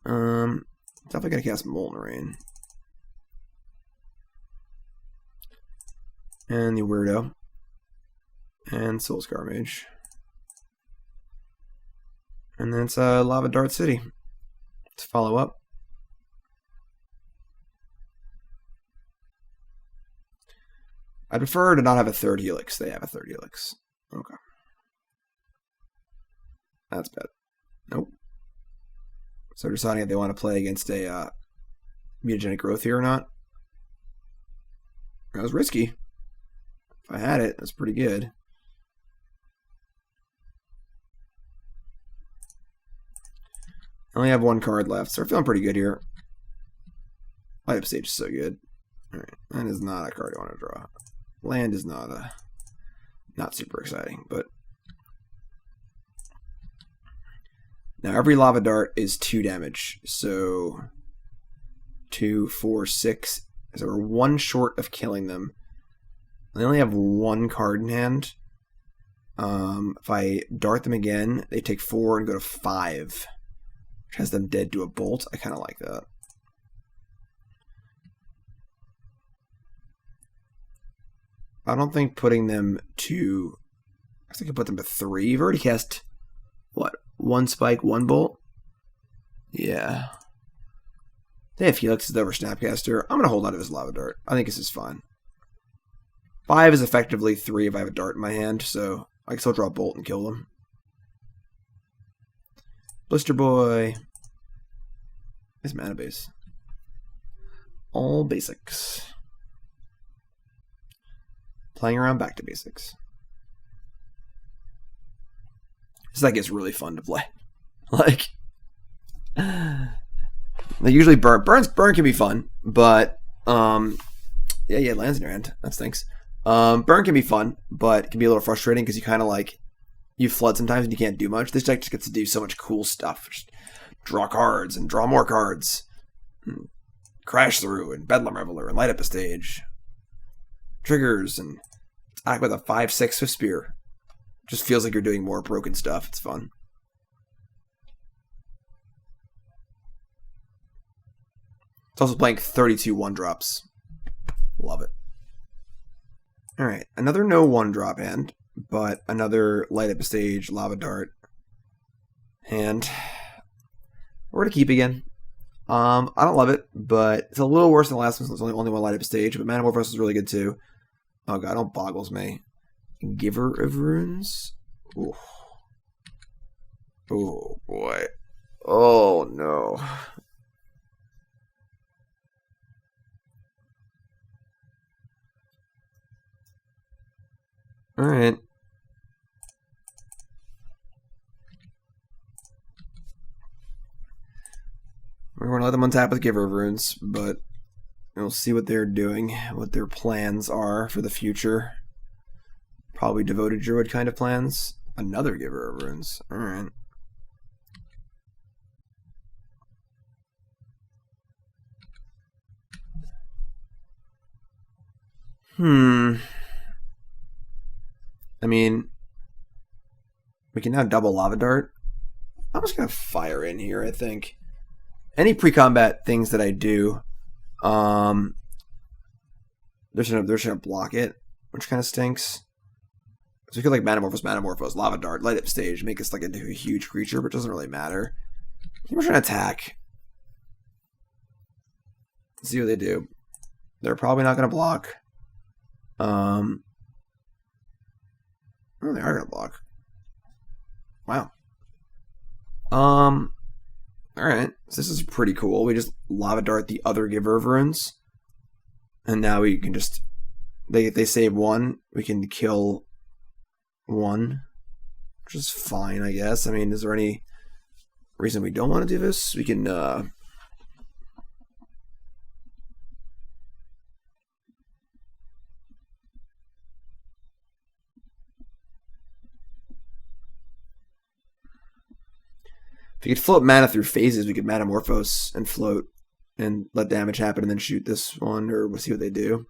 definitely gonna cast Molten Rain and the Weirdo and Soul-Scar Mage. And then it's Lava Dart City to follow up. I'd prefer to not have a third Helix. They have a third Helix. Okay. That's bad. Nope. So deciding if they want to play against a Mutagenic Growth here or not. That was risky. If I had it, that's pretty good. I only have one card left, so we're feeling pretty good here. Light Up Stage is so good. Alright, that is not a card I want to draw. Land is not super exciting, but now every Lava Dart is 2 damage. So 2, 4, 6. So we're 1 short of killing them. They only have 1 card in hand. If I dart them again, they take 4 and go to 5. Which has them dead to a bolt. I kind of like that. I don't think putting them to... I guess I could put them to 3. You've already cast, what, 1 spike, 1 bolt? Yeah. They have Helixes over Snapcaster. I'm going to hold on to this Lava Dart. I think this is fine. 5 is effectively 3 if I have a dart in my hand, so I can still draw a bolt and kill them. Blister Boy. Nice mana base. All basics. Playing around back to basics. This deck is really fun to play. Like, they usually burn can be fun, but yeah, lands in your hand. That stinks. Burn can be fun, but it can be a little frustrating because you kind of like you flood sometimes and you can't do much. This deck just gets to do so much cool stuff. Just draw cards and draw more cards. And crash through and Bedlam Reveler and light up a stage. Triggers and attack with a 5/6 Swiftspear. Just feels like you're doing more broken stuff. It's fun. It's also playing 32 1-drops. Love it. Alright, another no 1-drop hand, but another light up a stage, Lava Dart. And we're going to keep again. I don't love it, but it's a little worse than the last one, so it's only one light up a stage, but Manamorphose is really good too. Oh god, don't boggles me. Giver of Runes? Ooh. Oh boy. Oh no. Alright. We're going to let them untap with Giver of Runes, but we'll see what they're doing, what their plans are for the future. Probably Devoted Druid kind of plans. Another Giver of Runes. Alright. I mean, we can now double Lava Dart. I'm just going to fire in here, I think. Any pre-combat things that I do, they're just gonna block it, which kind of stinks. So we could like Manamorphose, Lava Dart, light up stage, make this like into a huge creature, but it doesn't really matter. We're trying to attack. Let's see what they do. They're probably not gonna block. Oh, they are gonna block. Wow. Alright, so this is pretty cool. We just Lava Dart the other Giver of Runes. And now we can just... They save one, we can kill one. Which is fine, I guess. I mean, is there any reason we don't want to do this? We can... If you could float mana through phases, we could Manamorphose and float and let damage happen and then shoot this one, or we'll see what they do.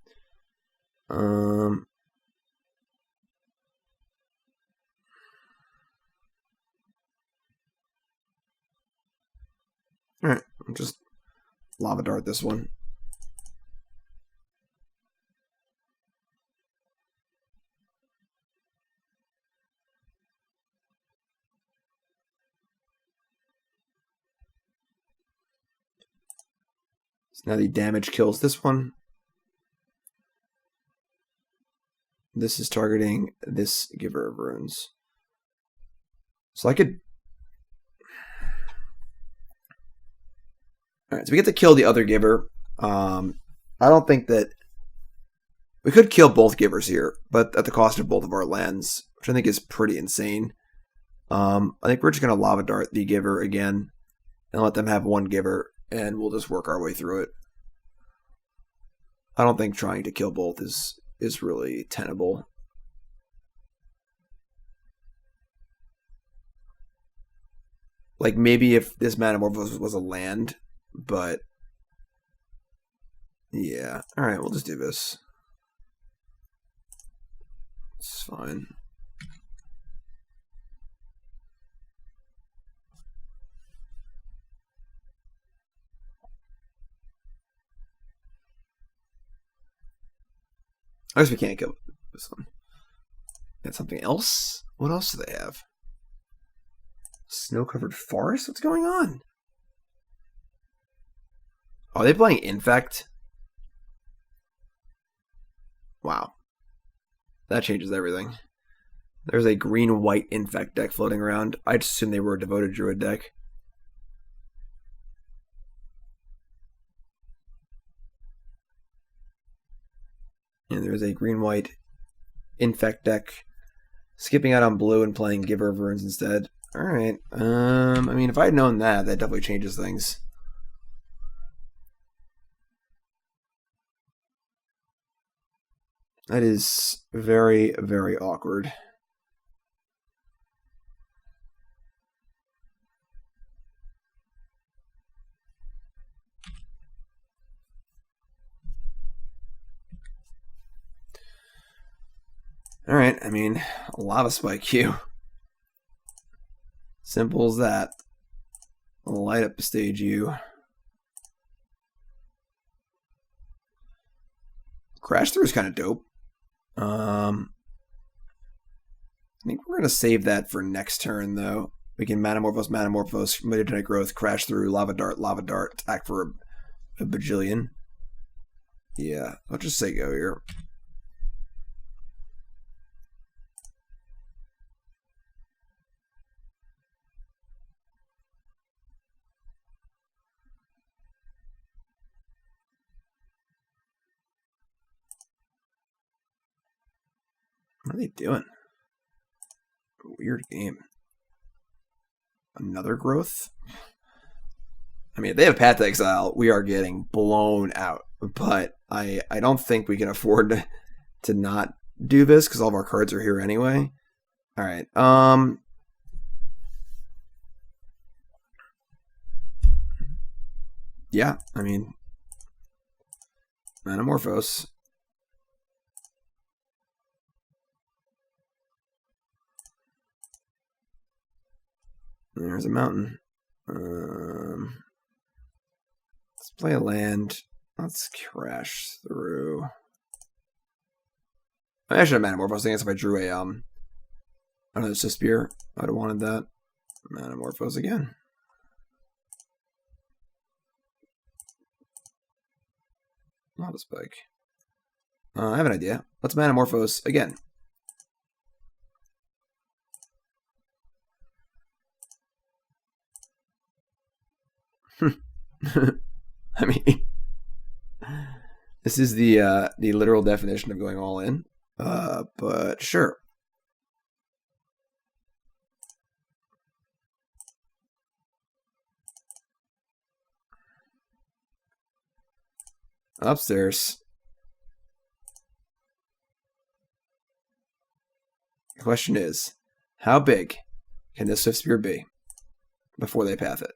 Alright, I'll just Lava Dart this one. So now the damage kills this one. This is targeting this Giver of Runes. So I could... Alright, so we get to kill the other Giver. I don't think that... We could kill both Givers here, but at the cost of both of our lands, which I think is pretty insane. I think we're just going to Lava Dart the Giver again, and let them have one Giver, and we'll just work our way through it. I don't think trying to kill both is really tenable. Like, maybe if this Manamorphose was a land, but... Yeah. Alright, we'll just do this. It's fine. I guess we can't kill this one. Got something else? What else do they have? Snow-covered forest? What's going on? Oh, are they playing Infect? Wow. That changes everything. There's a green-white Infect deck floating around. I just assumed they were a Devoted Druid deck. And there's a green-white Infect deck skipping out on blue and playing Giver of Runes instead. Alright. I mean, if I had known that, that definitely changes things. That is very, very awkward. Alright, I mean, Lava Spike you. Simple as that. Light up the stage you. Crash Through is kind of dope. I think we're going to save that for next turn, though. We can Manamorphose, Mutagenic Growth, Crash Through, Lava Dart, attack for a bajillion. Yeah, I'll just say go here. What are they doing? Weird game. Another growth? I mean, if they have Path to Exile, we are getting blown out. But I don't think we can afford to not do this because all of our cards are here anyway. Alright, yeah, I mean, Manamorphose. There's a mountain. Let's play a land. Let's Crash Through. I should have Manamorphose. I guess if I drew a another Swiftspear, I would have wanted that. Manamorphose again. Not a spike. I have an idea. Let's Manamorphose again. I mean, this is the literal definition of going all in. But sure. Upstairs. The question is, how big can this Swiftspear be before they path it?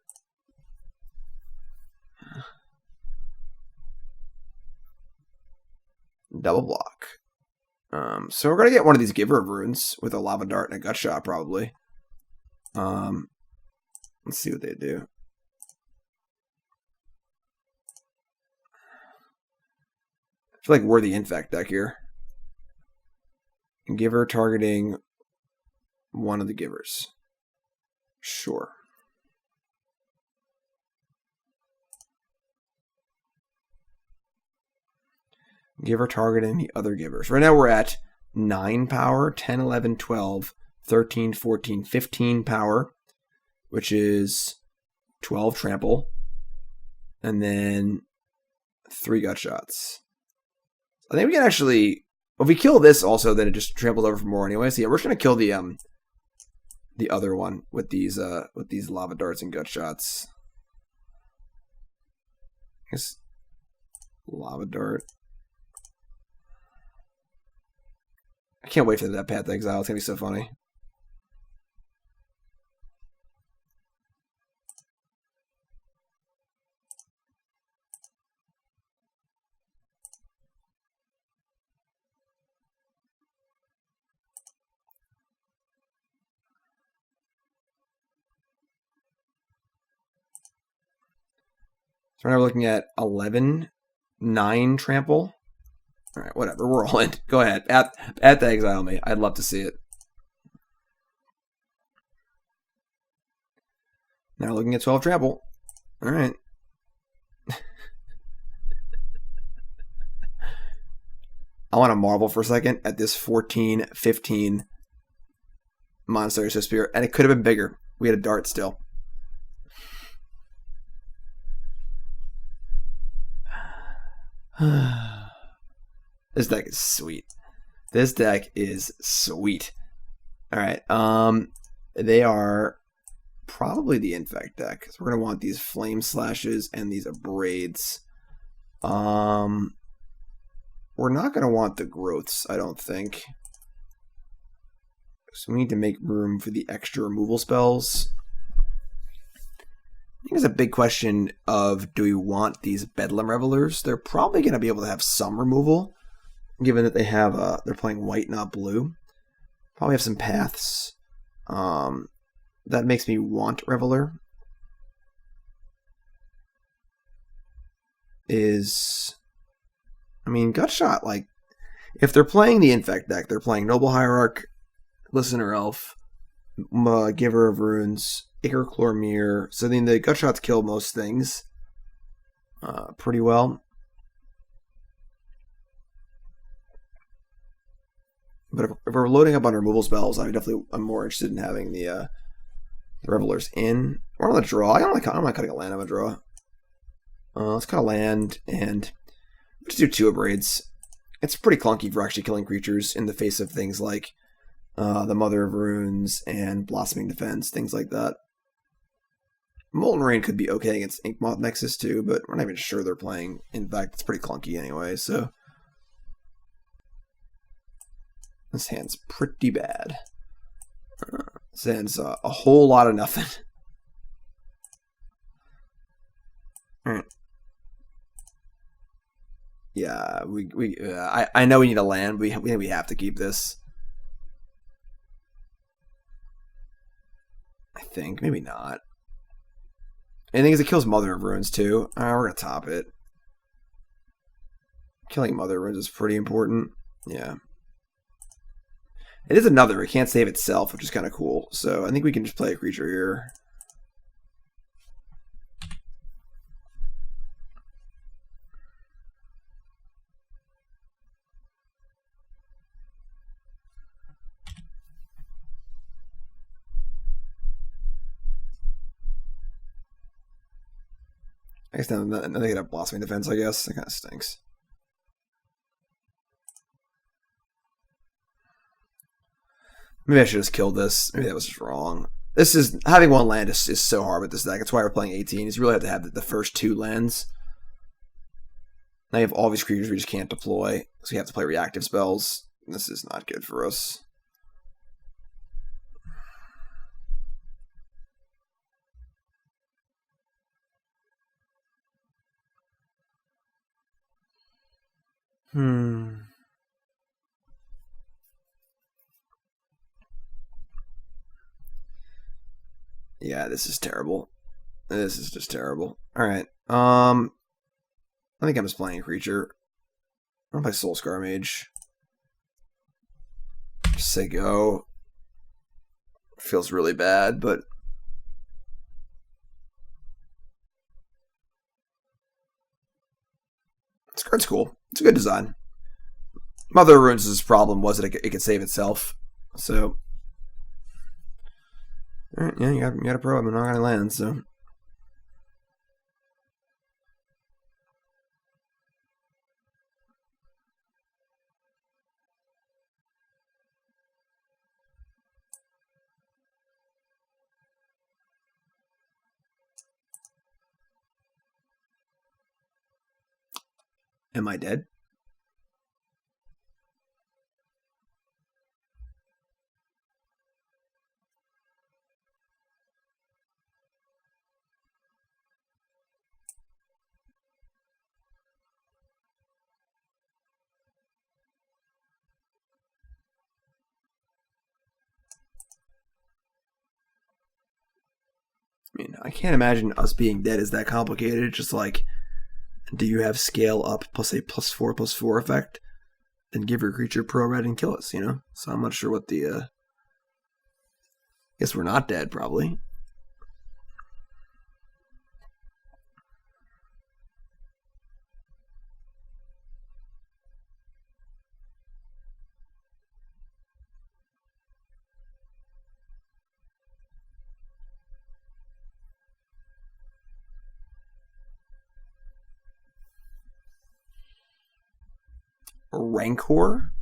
Double block. So we're going to get one of these Giver of Runes with a Lava Dart and a Gut Shot, probably. Let's see what they do. I feel like we're the Infect deck here. Giver targeting one of the Givers. Sure. Giver targeting the other Givers. Right now we're at 9 power, 10, 11, 12, 13, 14, 15 power, which is 12 trample, and then 3 Gut Shots. I think we can actually, if we kill this also, then it just tramples over for more anyway. So yeah, we're just gonna kill the other one with these Lava Darts and Gut Shots. I guess Lava Dart. I can't wait for that Path to Exile. It's gonna be so funny. So now we're looking at 11, 9 trample. All right, whatever. We're all in. Go ahead. At the exile me. I'd love to see it. Now we're looking at 12 trample. All right. I want to marvel for a second at this 14, 15 Monastery Swiftspear, and it could have been bigger. We had a dart still. This deck is sweet. This deck is sweet. All right. They are probably the Infect deck. So we're gonna want these Flame Slashes and these Abrades. We're not gonna want the Growths, I don't think. So we need to make room for the extra removal spells. I think there's a big question of, do we want these Bedlam Revelers? They're probably going to be able to have some removal, given that they have they're playing white, not blue. Probably have some paths. That makes me want Reveler. I mean, Gut Shot, like, if they're playing the Infect deck, they're playing Noble Hierarch, Listener Elf, Giver of Runes, Ichor Mirror. So then the Gut Shots kill most things pretty well. But if we're loading up on removal spells, I'm more interested in having the Revelers in. Or on the draw. I'm not cutting a land on a draw. Let's cut a land and just do 2 Abrades. It's pretty clunky for actually killing creatures in the face of things like the Mother of Runes and Blossoming Defense, things like that. Molten Rain could be okay against Inkmoth Nexus too, but we're not even sure they're playing. In fact, it's pretty clunky anyway, so this hand's pretty bad. This hand's a whole lot of nothing. Alright. Yeah, I know we need a land, but we have to keep this. I think, maybe not. And the thing is, it kills Mother of Runes too. We're gonna top it. Killing Mother of Runes is pretty important. Yeah. It is another. It can't save itself, which is kind of cool. So I think we can just play a creature here. I guess now they get a Blossoming Defense, I guess. That kind of stinks. Maybe I should have just killed this. Maybe that was just wrong. This is... Having one land is so hard with this deck. That's why we're playing 18. You really have to have the first 2 lands. Now you have all these creatures we just can't deploy. So you have to play reactive spells. This is not good for us. Yeah, this is terrible. This is just terrible. Alright. I think I'm just playing a creature. I'm gonna play Soul-Scar Mage. Just say go. Feels really bad, but this card's cool. It's a good design. Mother of Runes' problem was that it could save itself. So, alright, yeah, you got a pro. I'm not gonna land, so. Am I dead? I mean, I can't imagine us being dead is that complicated. It's just like, do you have scale up plus a +4/+4 effect? Then give your creature pro red and kill us, you know? So I'm not sure what the, guess we're not dead, probably. Rancor?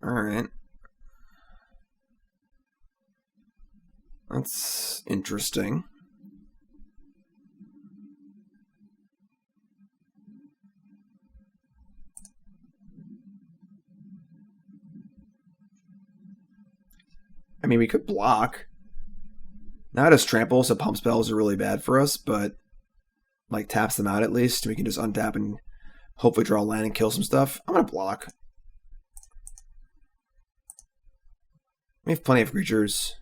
Alright. That's interesting. I mean, we could block. Now it has trample, so pump spells are really bad for us, but like taps them out at least. We can just untap and hopefully draw land and kill some stuff. I'm gonna block. We have plenty of creatures.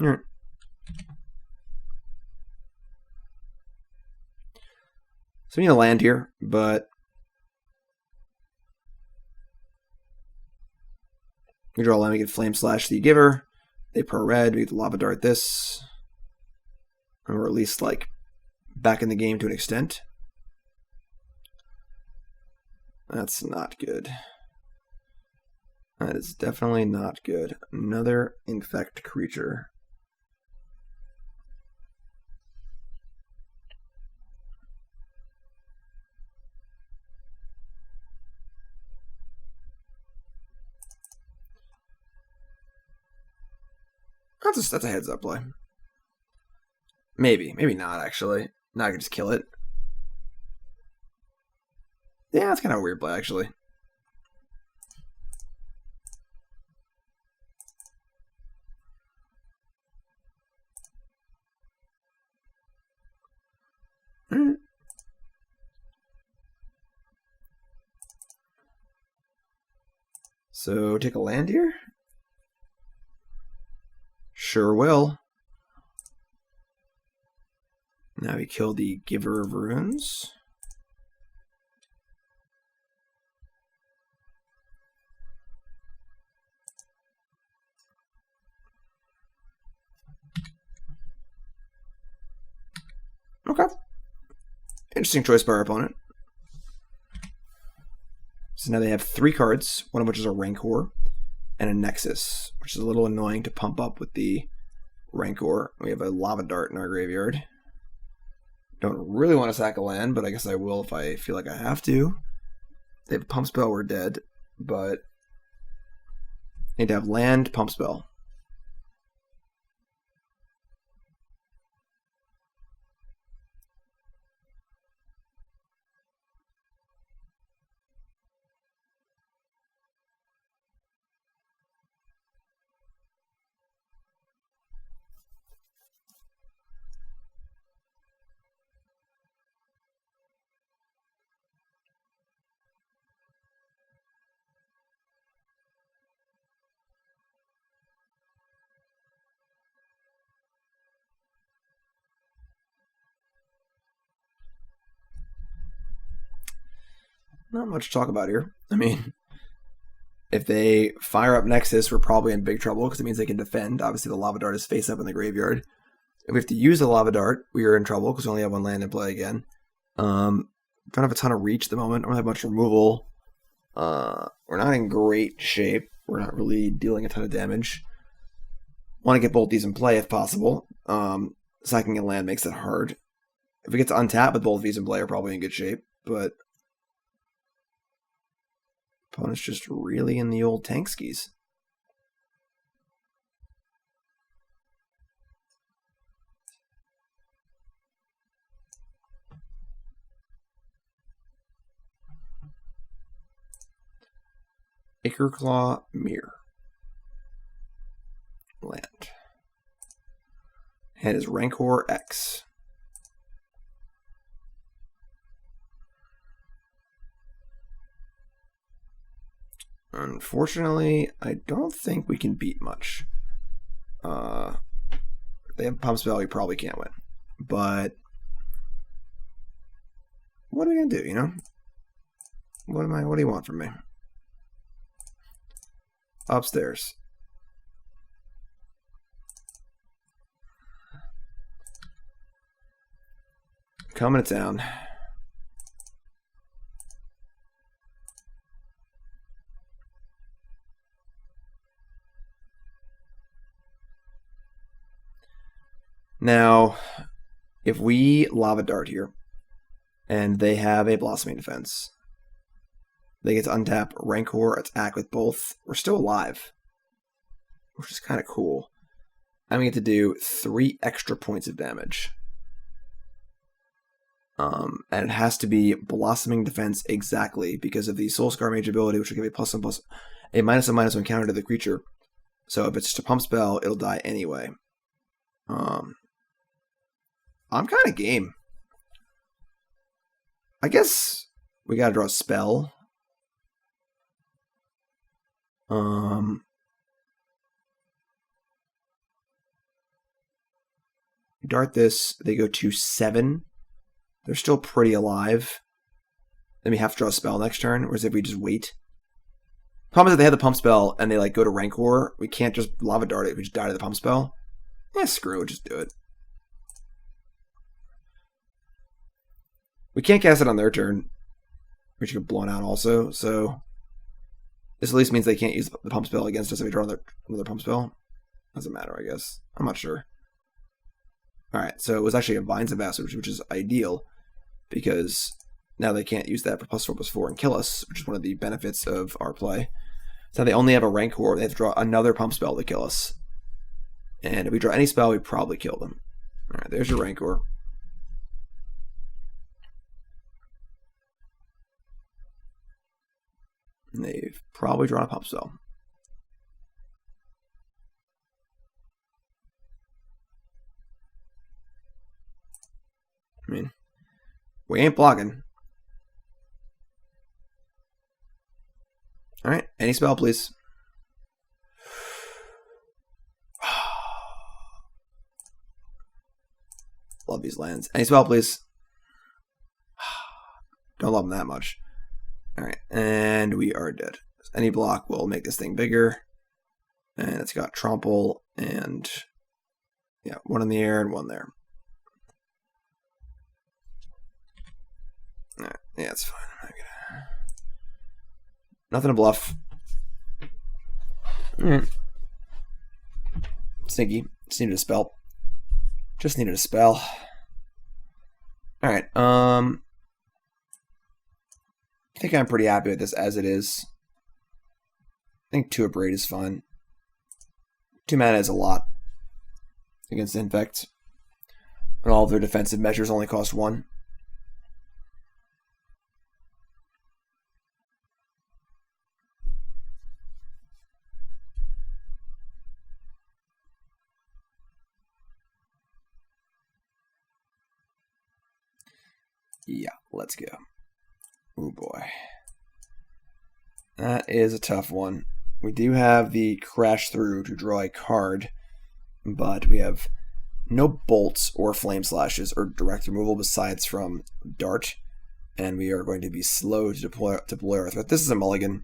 Alright. So we need a land here, but we draw a land, we get Flame Slash the Giver. They pro red, we get to Lava Dart this. And we're at least like back in the game to an extent. That's not good. That is definitely not good. Another infect creature. That's a heads up play. Maybe not actually. Now I can just kill it. Yeah, that's kind of a weird play actually. So take a land here. Sure will. Now we kill the Giver of Runes. Okay. Interesting choice by our opponent. So now they have 3 cards, one of which is a Rancor and a Nexus, which is a little annoying to pump up with the Rancor. We have a Lava Dart in our graveyard. Don't really want to sack a land, but I guess I will if I feel like I have to. They have a Pump Spell, we're dead, but need to have land, Pump Spell. Not much to talk about here. I mean, if they fire up Nexus, we're probably in big trouble because it means they can defend. Obviously, the Lava Dart is face up in the graveyard. If we have to use the Lava Dart, we are in trouble because we only have 1 land in play again. Don't have a ton of reach at the moment. Don't have much removal. We're not in great shape. We're not really dealing a ton of damage. Want to get both these in play if possible. Sacking a land makes it hard. If we get to untap with both these in play, we're probably in good shape. But opponent's just really in the old tank skis. Acreclaw Mirror. Land. And is Rancor X. Unfortunately, I don't think we can beat much. If they have Pump Spell, we probably can't win. But what are we gonna do, you know? What do you want from me? Upstairs. Coming to town. Now, if we Lava Dart here, and they have a Blossoming Defense, they get to untap Rancor, attack with both. We're still alive, which is kind of cool. I'm going to get to do 3 extra points of damage. And it has to be Blossoming Defense exactly because of the Soul-Scar Mage ability, which will give a -1/-1 counter to the creature. So if it's just a Pump Spell, it'll die anyway. I'm kind of game. I guess we gotta draw a spell. Dart this, they go to 7. They're still pretty alive. Then we have to draw a spell next turn, whereas if we just wait. Problem is that they have the Pump Spell and they like go to Rancor. We can't just Lava Dart it if we just die to the Pump Spell. Yeah, screw it, just do it. We can't cast it on their turn, which get blown out also, so this at least means they can't use the Pump Spell against us if we draw another Pump Spell. Doesn't matter, I guess. I'm not sure. Alright, so it was actually a Vines of Passage, which is ideal, because now they can't use that for +4/+4 and kill us, which is one of the benefits of our play. So now they only have a Rancor, they have to draw another Pump Spell to kill us. And if we draw any spell, we probably kill them. Alright, there's your Rancor. And they've probably drawn a Pump Spell. I mean, we ain't blocking. Alright, any spell, please. Love these lands. Any spell, please. Don't love them that much. Alright, and we are dead. Any block will make this thing bigger. And it's got Trample and, yeah, 1 in the air and 1 there. Alright, yeah, it's fine. Nothing to bluff. Alright. Sneaky. Just needed a spell. Just needed a spell. Alright, I think I'm pretty happy with this as it is. I think 2 Abrade is fine. 2 mana is a lot against Infect. And all of their defensive measures only cost 1. Yeah, let's go. Oh boy. That is a tough one. We do have the Crash Through to draw a card, but we have no bolts or flame slashes or direct removal besides from Dart, and we are going to be slow to deploy our threat. This is a mulligan.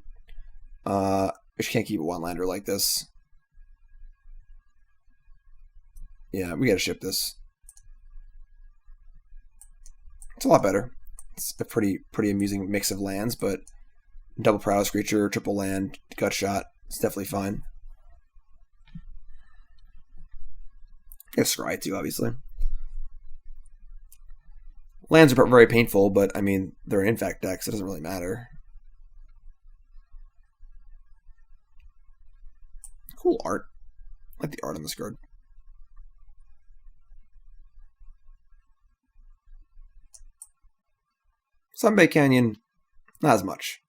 We just can't keep a one-lander like this. Yeah, we gotta ship this. It's a lot better. It's a pretty amusing mix of lands, but double prowess creature, triple land, gut shot. It's definitely fine. I guess scry too, obviously. Lands are very painful, but I mean they're an infect deck, so it doesn't really matter. Cool art. I like the art on this card. Sunbaked Canyon, not as much.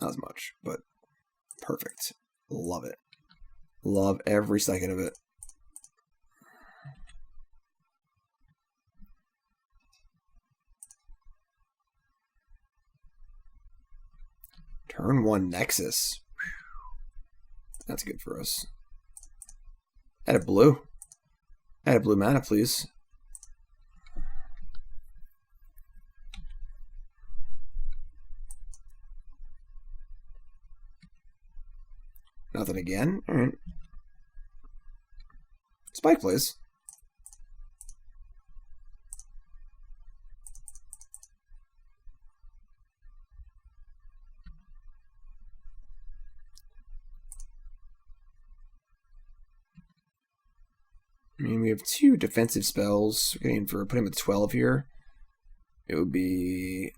Not as much, but perfect. Love it. Love every second of it. Turn 1 Nexus. That's good for us. Add a blue. Add a blue mana, please. Nothing again. All right. Spike, please. I mean, we have 2 defensive spells. We're getting for putting him at 12 here. It would be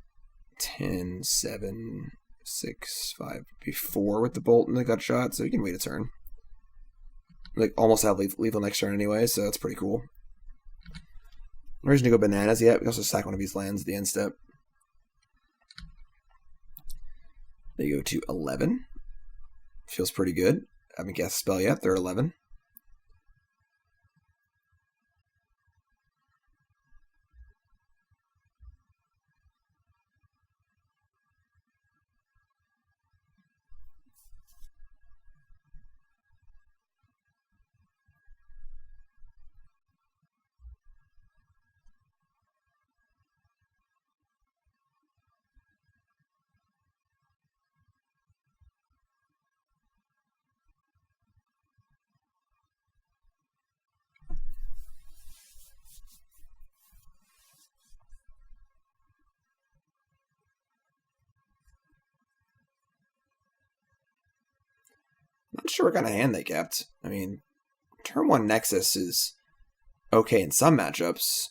10, 7, 6, 5, be 4 with the bolt and the gut shot, so you can wait a turn. Like almost have lethal next turn anyway, so that's pretty cool. No reason to go bananas yet. We also sack one of these lands at the end step. They go to 11. Feels pretty good. I haven't cast a spell yet. They're 11. Not sure what kind of hand they kept. I mean, turn 1 Nexus is okay in some matchups.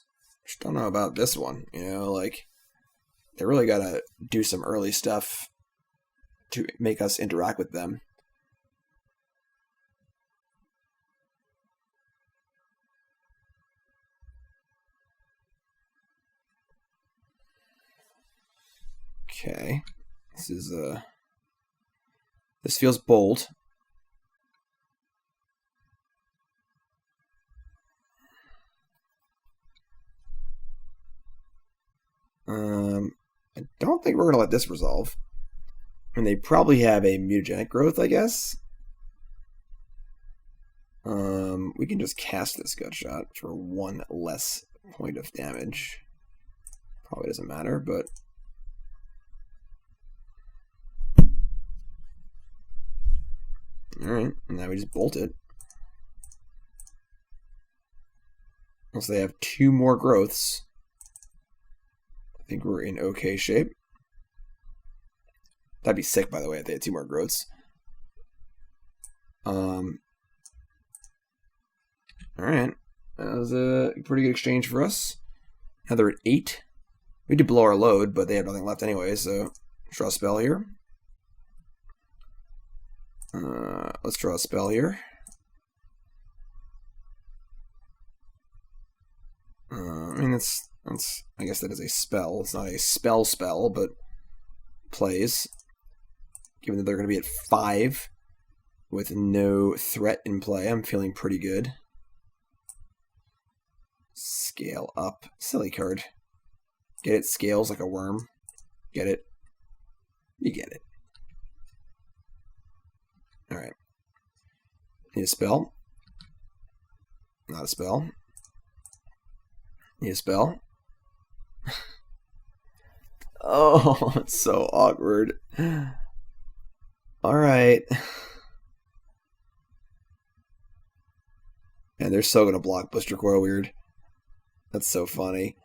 Just don't know about this one. You know, like, they really gotta do some early stuff to make us interact with them. Okay. This feels bold. I don't think we're going to let this resolve. And they probably have a Mutagenic Growth, I guess. We can just cast this gut shot for 1 less point of damage. Probably doesn't matter, but... Alright, and now we just bolt it. Once they have 2 more growths, I think we're in okay shape. That'd be sick, by the way, if they had 2 more growths. Alright. That was a pretty good exchange for us. Now they're at 8. We did blow our load, but they have nothing left anyway, so draw a spell here. Let's draw a spell here. I mean, that's I guess that is a spell. It's not a spell, but plays. Given that they're going to be at 5 with no threat in play, I'm feeling pretty good. Scale up. Silly card. Get it? Scales like a worm. Get it? You get it. Alright. Need a spell. Not a spell. Need a spell. Oh, it's so awkward. Alright. And they're so gonna block Blistercoil Weird. That's so funny.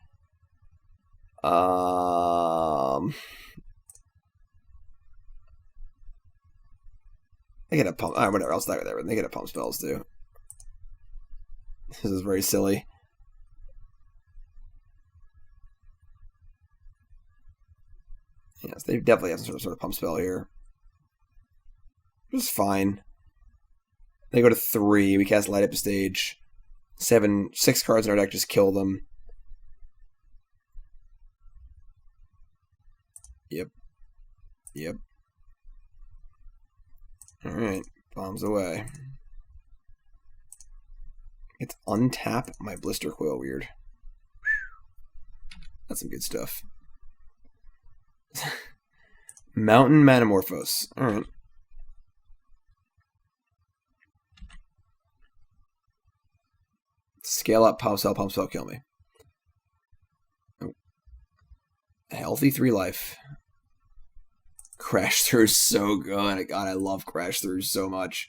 They get a pump. Alright, whatever. I'll start with everything. They get a pump spells too. This is very silly. Yes, they definitely have some sort of pump spell here. Just fine. They go to 3. We cast Light Up a Stage. 6 cards in our deck just kill them. Yep. Alright, bombs away. It's untap my Blistercoil Weird. That's some good stuff. Mountain Manamorphose. Alright. Scale up, pump spell, kill me. Oh. A healthy 3 life. Crash Through is so good. God, I love Crash Through so much.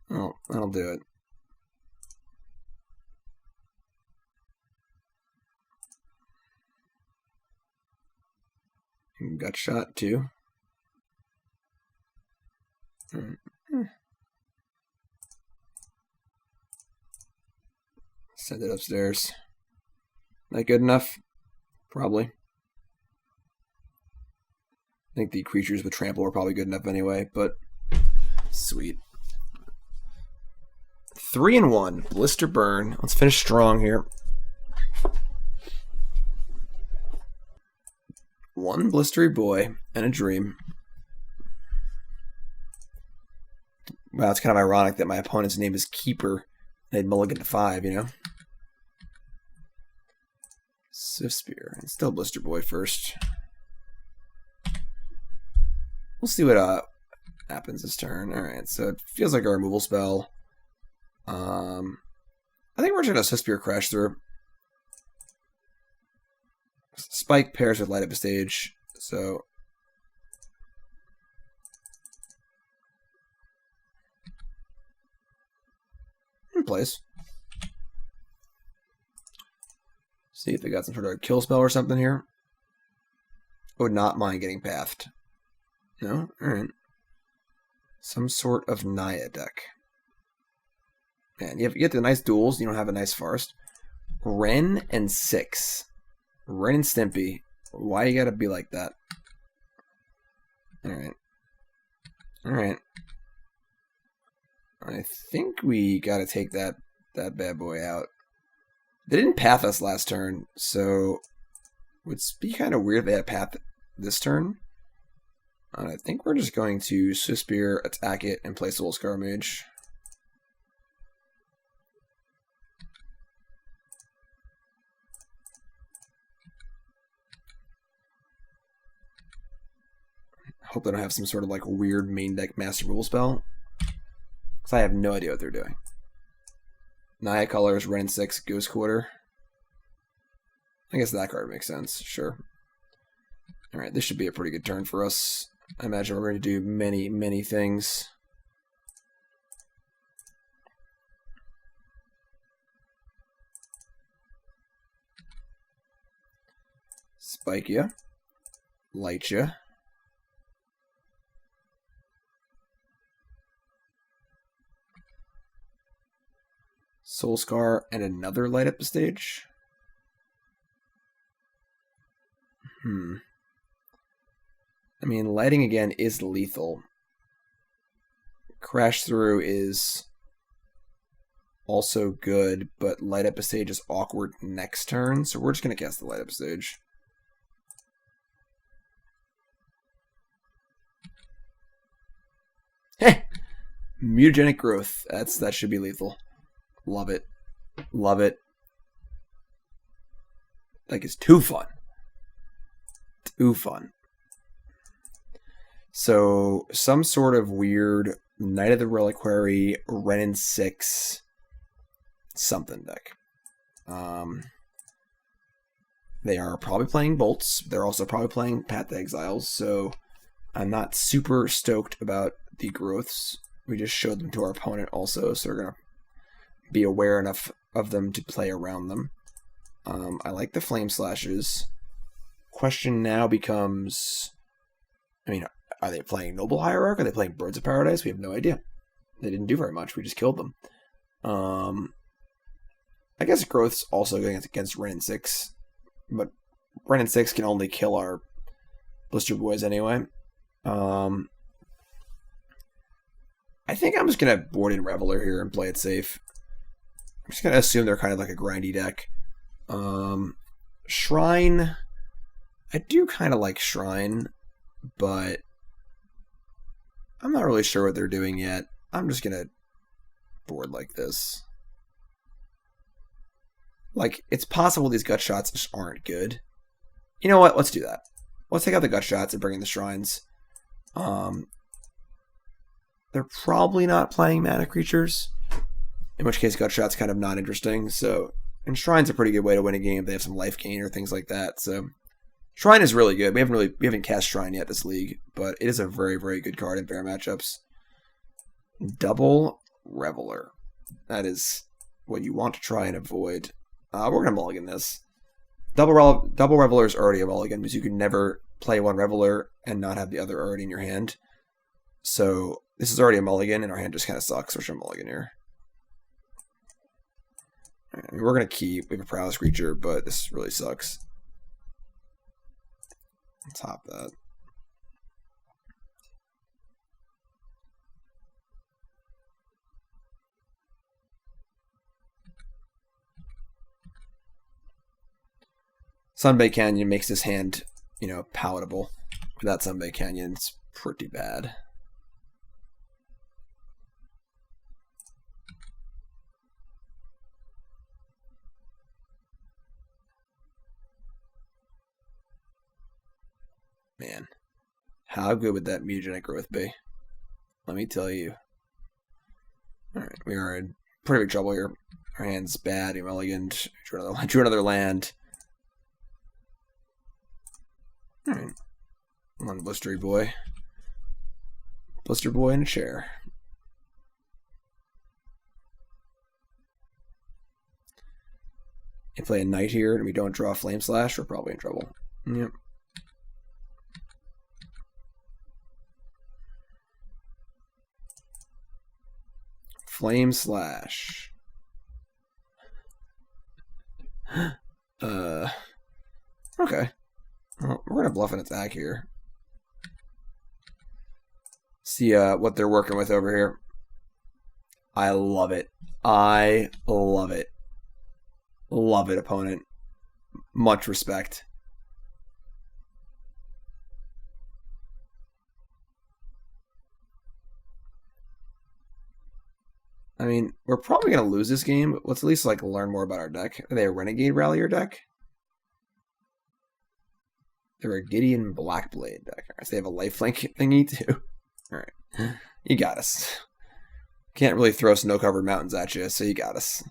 Oh, that'll do it. Gut shot too. Send it upstairs. Not good enough? Probably. I think the creatures with trample are probably good enough anyway, but sweet. 3-1. Blister burn. Let's finish strong here. 1 blistery boy and a dream. Wow, it's kind of ironic that my opponent's name is Keeper. They'd mulligan to 5, you know? Swiftspear. And still Blister Boy first. We'll see what happens this turn. Alright, so it feels like a removal spell. I think we're just going to Swiftspear Crash Through. Spike pairs with Light Up a Stage, so... in place. See if they got some sort of kill spell or something here. I would not mind getting pathed. No? Alright. Some sort of Naya deck. Man, you get the nice duels, you don't have a nice forest. Ren and 6. Ren and Stimpy. Why you gotta be like that? Alright. Alright. I think we gotta take that bad boy out. They didn't path us last turn, so it would be kind of weird if they had path this turn. And I think we're just going to Swiftspear, attack it, and play Soul-Scar Mage. Hope they don't have some sort of like weird main deck master rule spell. Because I have no idea what they're doing. Naya colors, Ren 6, Ghost Quarter. I guess that card makes sense, sure. Alright, this should be a pretty good turn for us. I imagine we're going to do many, many things. Spike ya. Light ya. Soul-Scar and another light up the stage. I mean, lighting again is lethal. Crash through is also good, but light up a stage is awkward next turn, so we're just going to cast the light up stage. Hey! Mutagenic Growth. That should be lethal. Love it. Love it. Like, it's too fun. Too fun. So, some sort of weird Knight of the Reliquary, Renin 6 something deck. They are probably playing Bolts. They're also probably playing Path to Exiles, so I'm not super stoked about the growths. We just showed them to our opponent also, so we're going to be aware enough of them to play around them. I like the Flame Slashes. Question now becomes, I mean, are they playing Noble Hierarch? Are they playing Birds of Paradise? We have no idea. They didn't do very much. We just killed them. I guess Growth's also going against Renin 6, but Renin 6 can only kill our Blister boys anyway. I think I'm just going to board in Reveler here and play it safe. I'm just going to assume they're kind of like a grindy deck. Shrine, I do kind of like Shrine, but I'm not really sure what they're doing yet. I'm just going to board like this. Like, it's possible these gut shots just aren't good. You know what? Let's do that. Let's take out the gut shots and bring in the Shrines. They're probably not playing mana creatures, in which case gut shot's kind of not interesting. So, and Shrine's a pretty good way to win a game if they have some life gain or things like that. So, Shrine is really good. We haven't cast Shrine yet this league, but it is a very, very good card in fair matchups. Double Reveler. That is what you want to try and avoid. We're going to mulligan this. Double Reveler is already a mulligan because you can never play one Reveler and not have the other already in your hand. So this is already a mulligan, and our hand just kind of sucks. So we're going to mulligan here. I mean, we're going to keep. We have a Prowess creature, but this really sucks. Top that. Sunbaked Canyon makes this hand, palatable. Without Sunbaked Canyon, it's pretty bad. Man, how good would that Mutagenic Growth be? Let me tell you. Alright, we are in pretty big trouble here. Our hand's bad. We mulliganed. Drew another land. Alright. One Blistery boy. Blister boy in a chair. If we play a Knight here and we don't draw a Flame Slash, we're probably in trouble. Yep. Flame Slash. Okay. Well, we're going to bluff an attack here. See what they're working with over here. I love it. I love it. Love it, opponent. Much respect. I mean, we're probably going to lose this game, but let's at least learn more about our deck. Are they a Renegade Rallier deck? They're a Gideon Blackblade deck. Right, so they have a lifelink thingy too. Alright. You got us. Can't really throw snow-covered mountains at you, so you got us.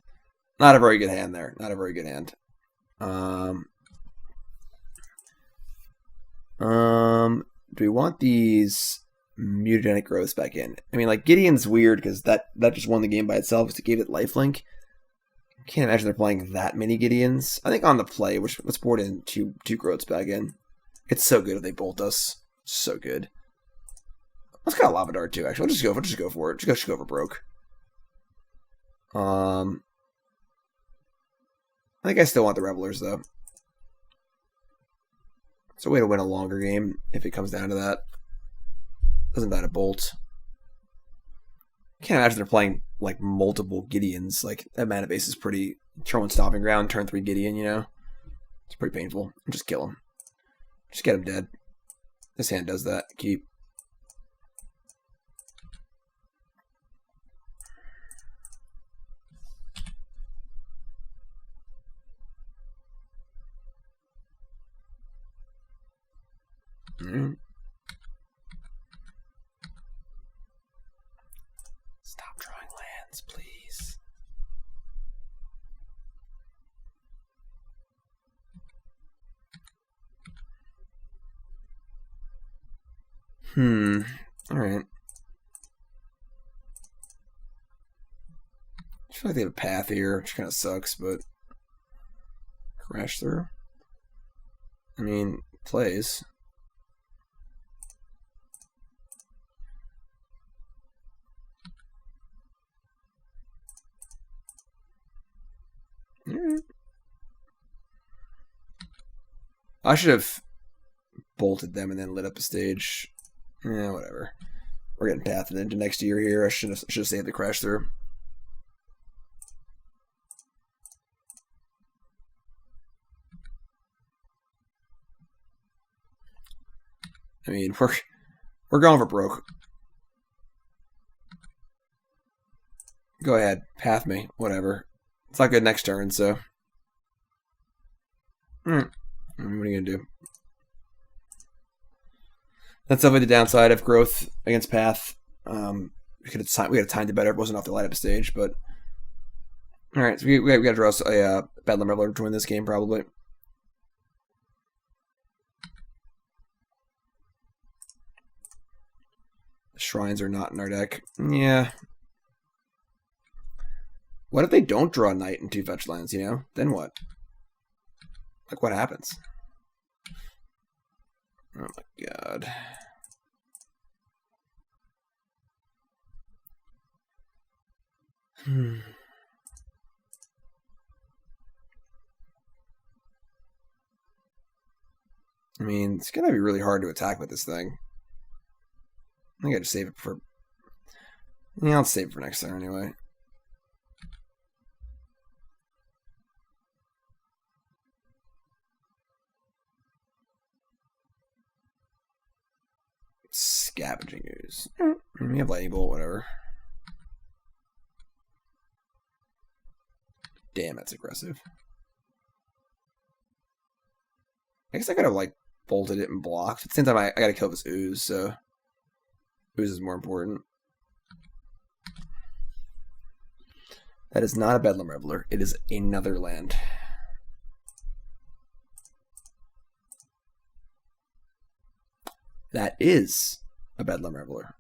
Not a very good hand there. Not a very good hand. Do we want these Mutagenic Growths back in? I mean, Gideon's weird because that just won the game by itself because it gave it lifelink. Can't imagine they're playing that many Gideons. I think on the play, let's board in two Growths back in. It's so good if they bolt us. So good. Let's got a Lava Dart too, actually. Let's just go for it. Just go for broke. I think I still want the Revelers though. It's a way to win a longer game if it comes down to that. Doesn't that a bolt? Can't imagine they're playing like multiple Gideons. Like that mana base is pretty. Turn 1 Stomping Ground, turn 3 Gideon. You know, it's pretty painful. Just kill him. Just get him dead. This hand does that. Keep. Stop drawing lands, please. Alright. I feel like they have a path here, which kind of sucks, but crash through. I mean, plays. I should have bolted them and then lit up the stage. Yeah, whatever. We're getting pathed into next year here. I should have saved the crash through. I mean, we're going for broke. Go ahead, path me, whatever. It's not good next turn, so. What are you gonna do? That's definitely the downside of Growth against Path. We could have timed it better. It wasn't off the light up stage, but all right. So we got to draw a Bedlam Reveler to win this game probably. The shrines are not in our deck. Yeah. What if they don't draw a Knight and 2 fetch lands? You know, then what? Like what happens? Oh my god. I mean, it's gonna be really hard to attack with this thing. I think I just save it for. Yeah, I'll save it for next turn anyway. Scavenging Ooze. We have Lightning Bolt, whatever. Damn, that's aggressive. I guess I could have, like, bolted it and blocked. At the same time, I gotta kill this Ooze, so Ooze is more important. That is not a Bedlam Reveler. It is another land. That is a Bedlam Reveler.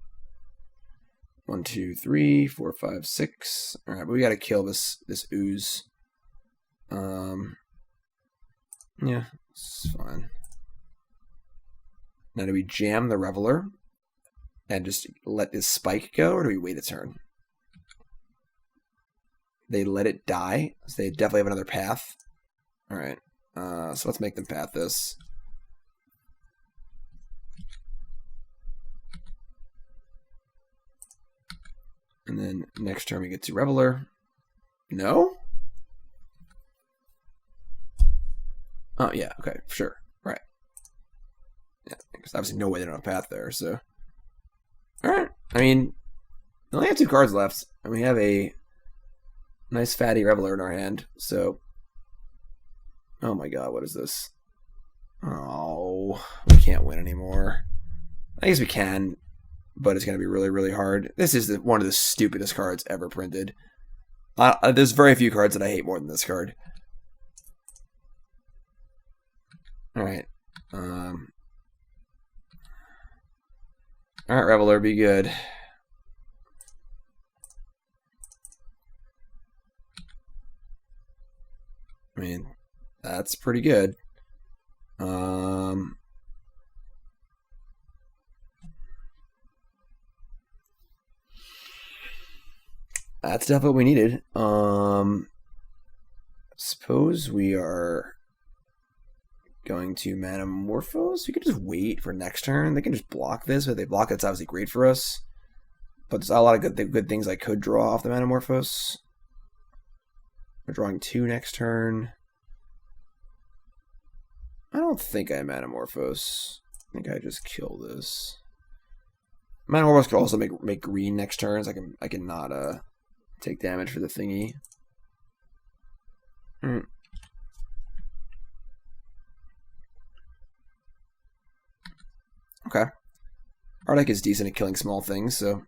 1, 2, 3, 4, 5, 6. All right, but we got to kill this Ooze. Yeah, it's fine. Now, do we jam the Reveler and just let this spike go, or do we wait a turn? They let it die, so they definitely have another path. All right, so let's make them path this. And then next turn we get to Reveler. No? Oh, yeah, okay, sure. Right. Yeah, because obviously no way they don't have a path there, so. Alright. I mean, we only have 2 cards left, and we have a nice fatty Reveler in our hand, so. Oh my god, what is this? Oh, we can't win anymore. I guess we can, but it's going to be really, really hard. This is one of the stupidest cards ever printed. There's very few cards that I hate more than this card. Alright. Alright, Reveler, be good. That's pretty good. That's definitely what we needed. Suppose we are going to Manamorphose. We could just wait for next turn. They can just block this. If they block it, it's obviously great for us. But there's a lot of good things I could draw off the Manamorphose. We're drawing 2 next turn. I don't think I Manamorphose. I think I just kill this. Manamorphose could also make green next turns. I can not take damage for the thingy. Okay. Our deck is decent at killing small things, so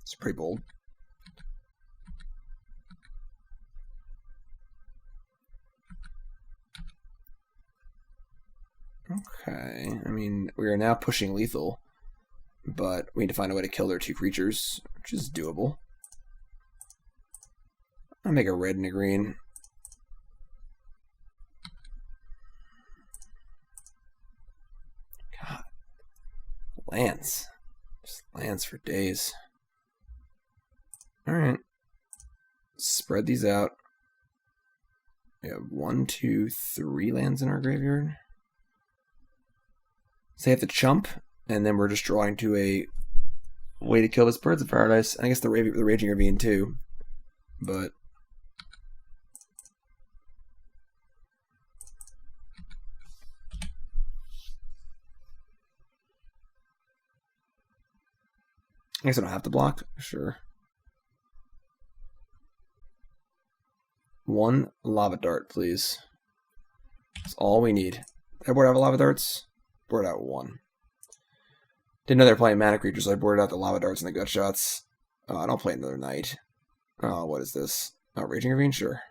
it's pretty bold. Okay, I mean, we are now pushing lethal, but we need to find a way to kill their 2 creatures, which is doable. I'll make a red and a green. God. Lands. Just lands for days. Alright. Spread these out. We have 1, 2, 3 lands in our graveyard. So they have to chump, and then we're just drawing to a way to kill this Birds of Paradise. I guess the Raging Ravine too. But I guess I don't have to block. Sure. 1 Lava Dart, please. That's all we need. Did I board out Lava Darts? Board out 1. Didn't know they were playing mana creatures, so I boarded out the Lava Darts and the Gut Shots. I don't play another Knight. Oh, what is this? Oh, Raging Ravine? Sure.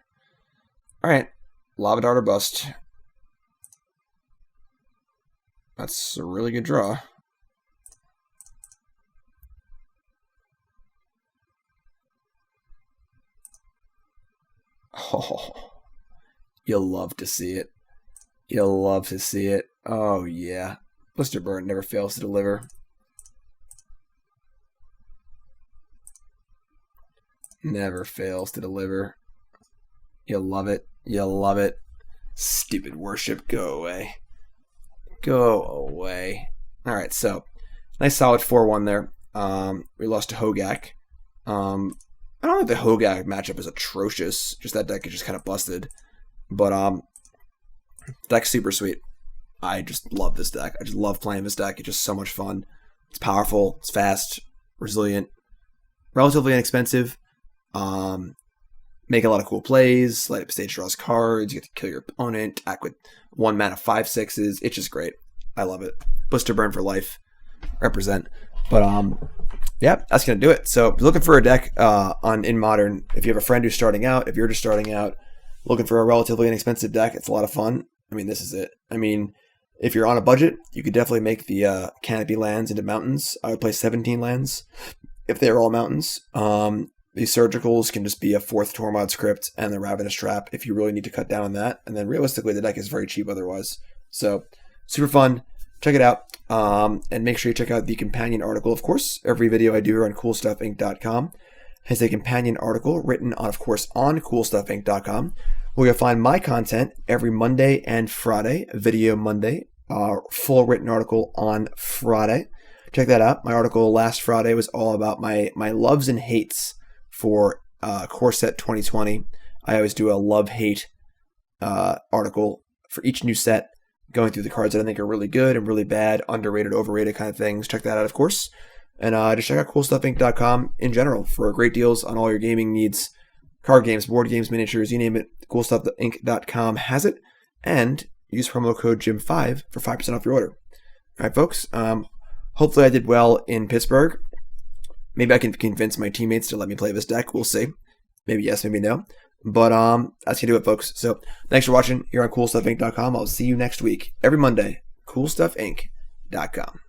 Alright. Lava Dart or bust. That's a really good draw. Oh, you'll love to see it. You'll love to see it. Oh, yeah. Blister Burn never fails to deliver. Never fails to deliver. You'll love it. You'll love it. Stupid worship, go away. Go away. Alright, so nice solid 4-1 there. We lost to Hogak. I don't think the Hogak matchup is atrocious. Just that deck is just kind of busted. But deck's super sweet. I just love this deck. I just love playing this deck. It's just so much fun. It's powerful. It's fast. Resilient. Relatively inexpensive. Make a lot of cool plays. Light up stage draws cards. You get to kill your opponent. Act with 1 mana 5/6s. It's just great. I love it. Blister Burn for life. Represent. But yeah, that's gonna do it. So if you're looking for a deck in Modern, if you have a friend who's starting out, if you're just starting out, looking for a relatively inexpensive deck, it's a lot of fun. I mean, this is it. I mean, if you're on a budget, you could definitely make the Canopy lands into mountains. I would play 17 lands if they're all mountains. These Surgicals can just be a 4th Tormod Crypt and the Ravenous Trap if you really need to cut down on that. And then realistically, the deck is very cheap otherwise. So super fun. Check it out. And make sure you check out the companion article. Of course, every video I do on CoolStuffInc.com has a companion article written on, of course, on CoolStuffInc.com, where you'll find my content every Monday and Friday. Video Monday, full written article on Friday. Check that out. My article last Friday was all about my loves and hates for Core Set 2020. I always do a love-hate article for each new set, going through the cards that I think are really good and really bad, underrated, overrated kind of things. Check that out, of course. And just check out CoolStuffInc.com in general for great deals on all your gaming needs. Card games, board games, miniatures, you name it. CoolStuffInc.com has it. And use promo code JIM5 for 5% off your order. All right, folks. Hopefully I did well in Pittsburgh. Maybe I can convince my teammates to let me play this deck. We'll see. Maybe yes, maybe no. But that's going to do it, folks. So thanks for watching here on CoolStuffInc.com. I'll see you next week, every Monday. CoolStuffInc.com.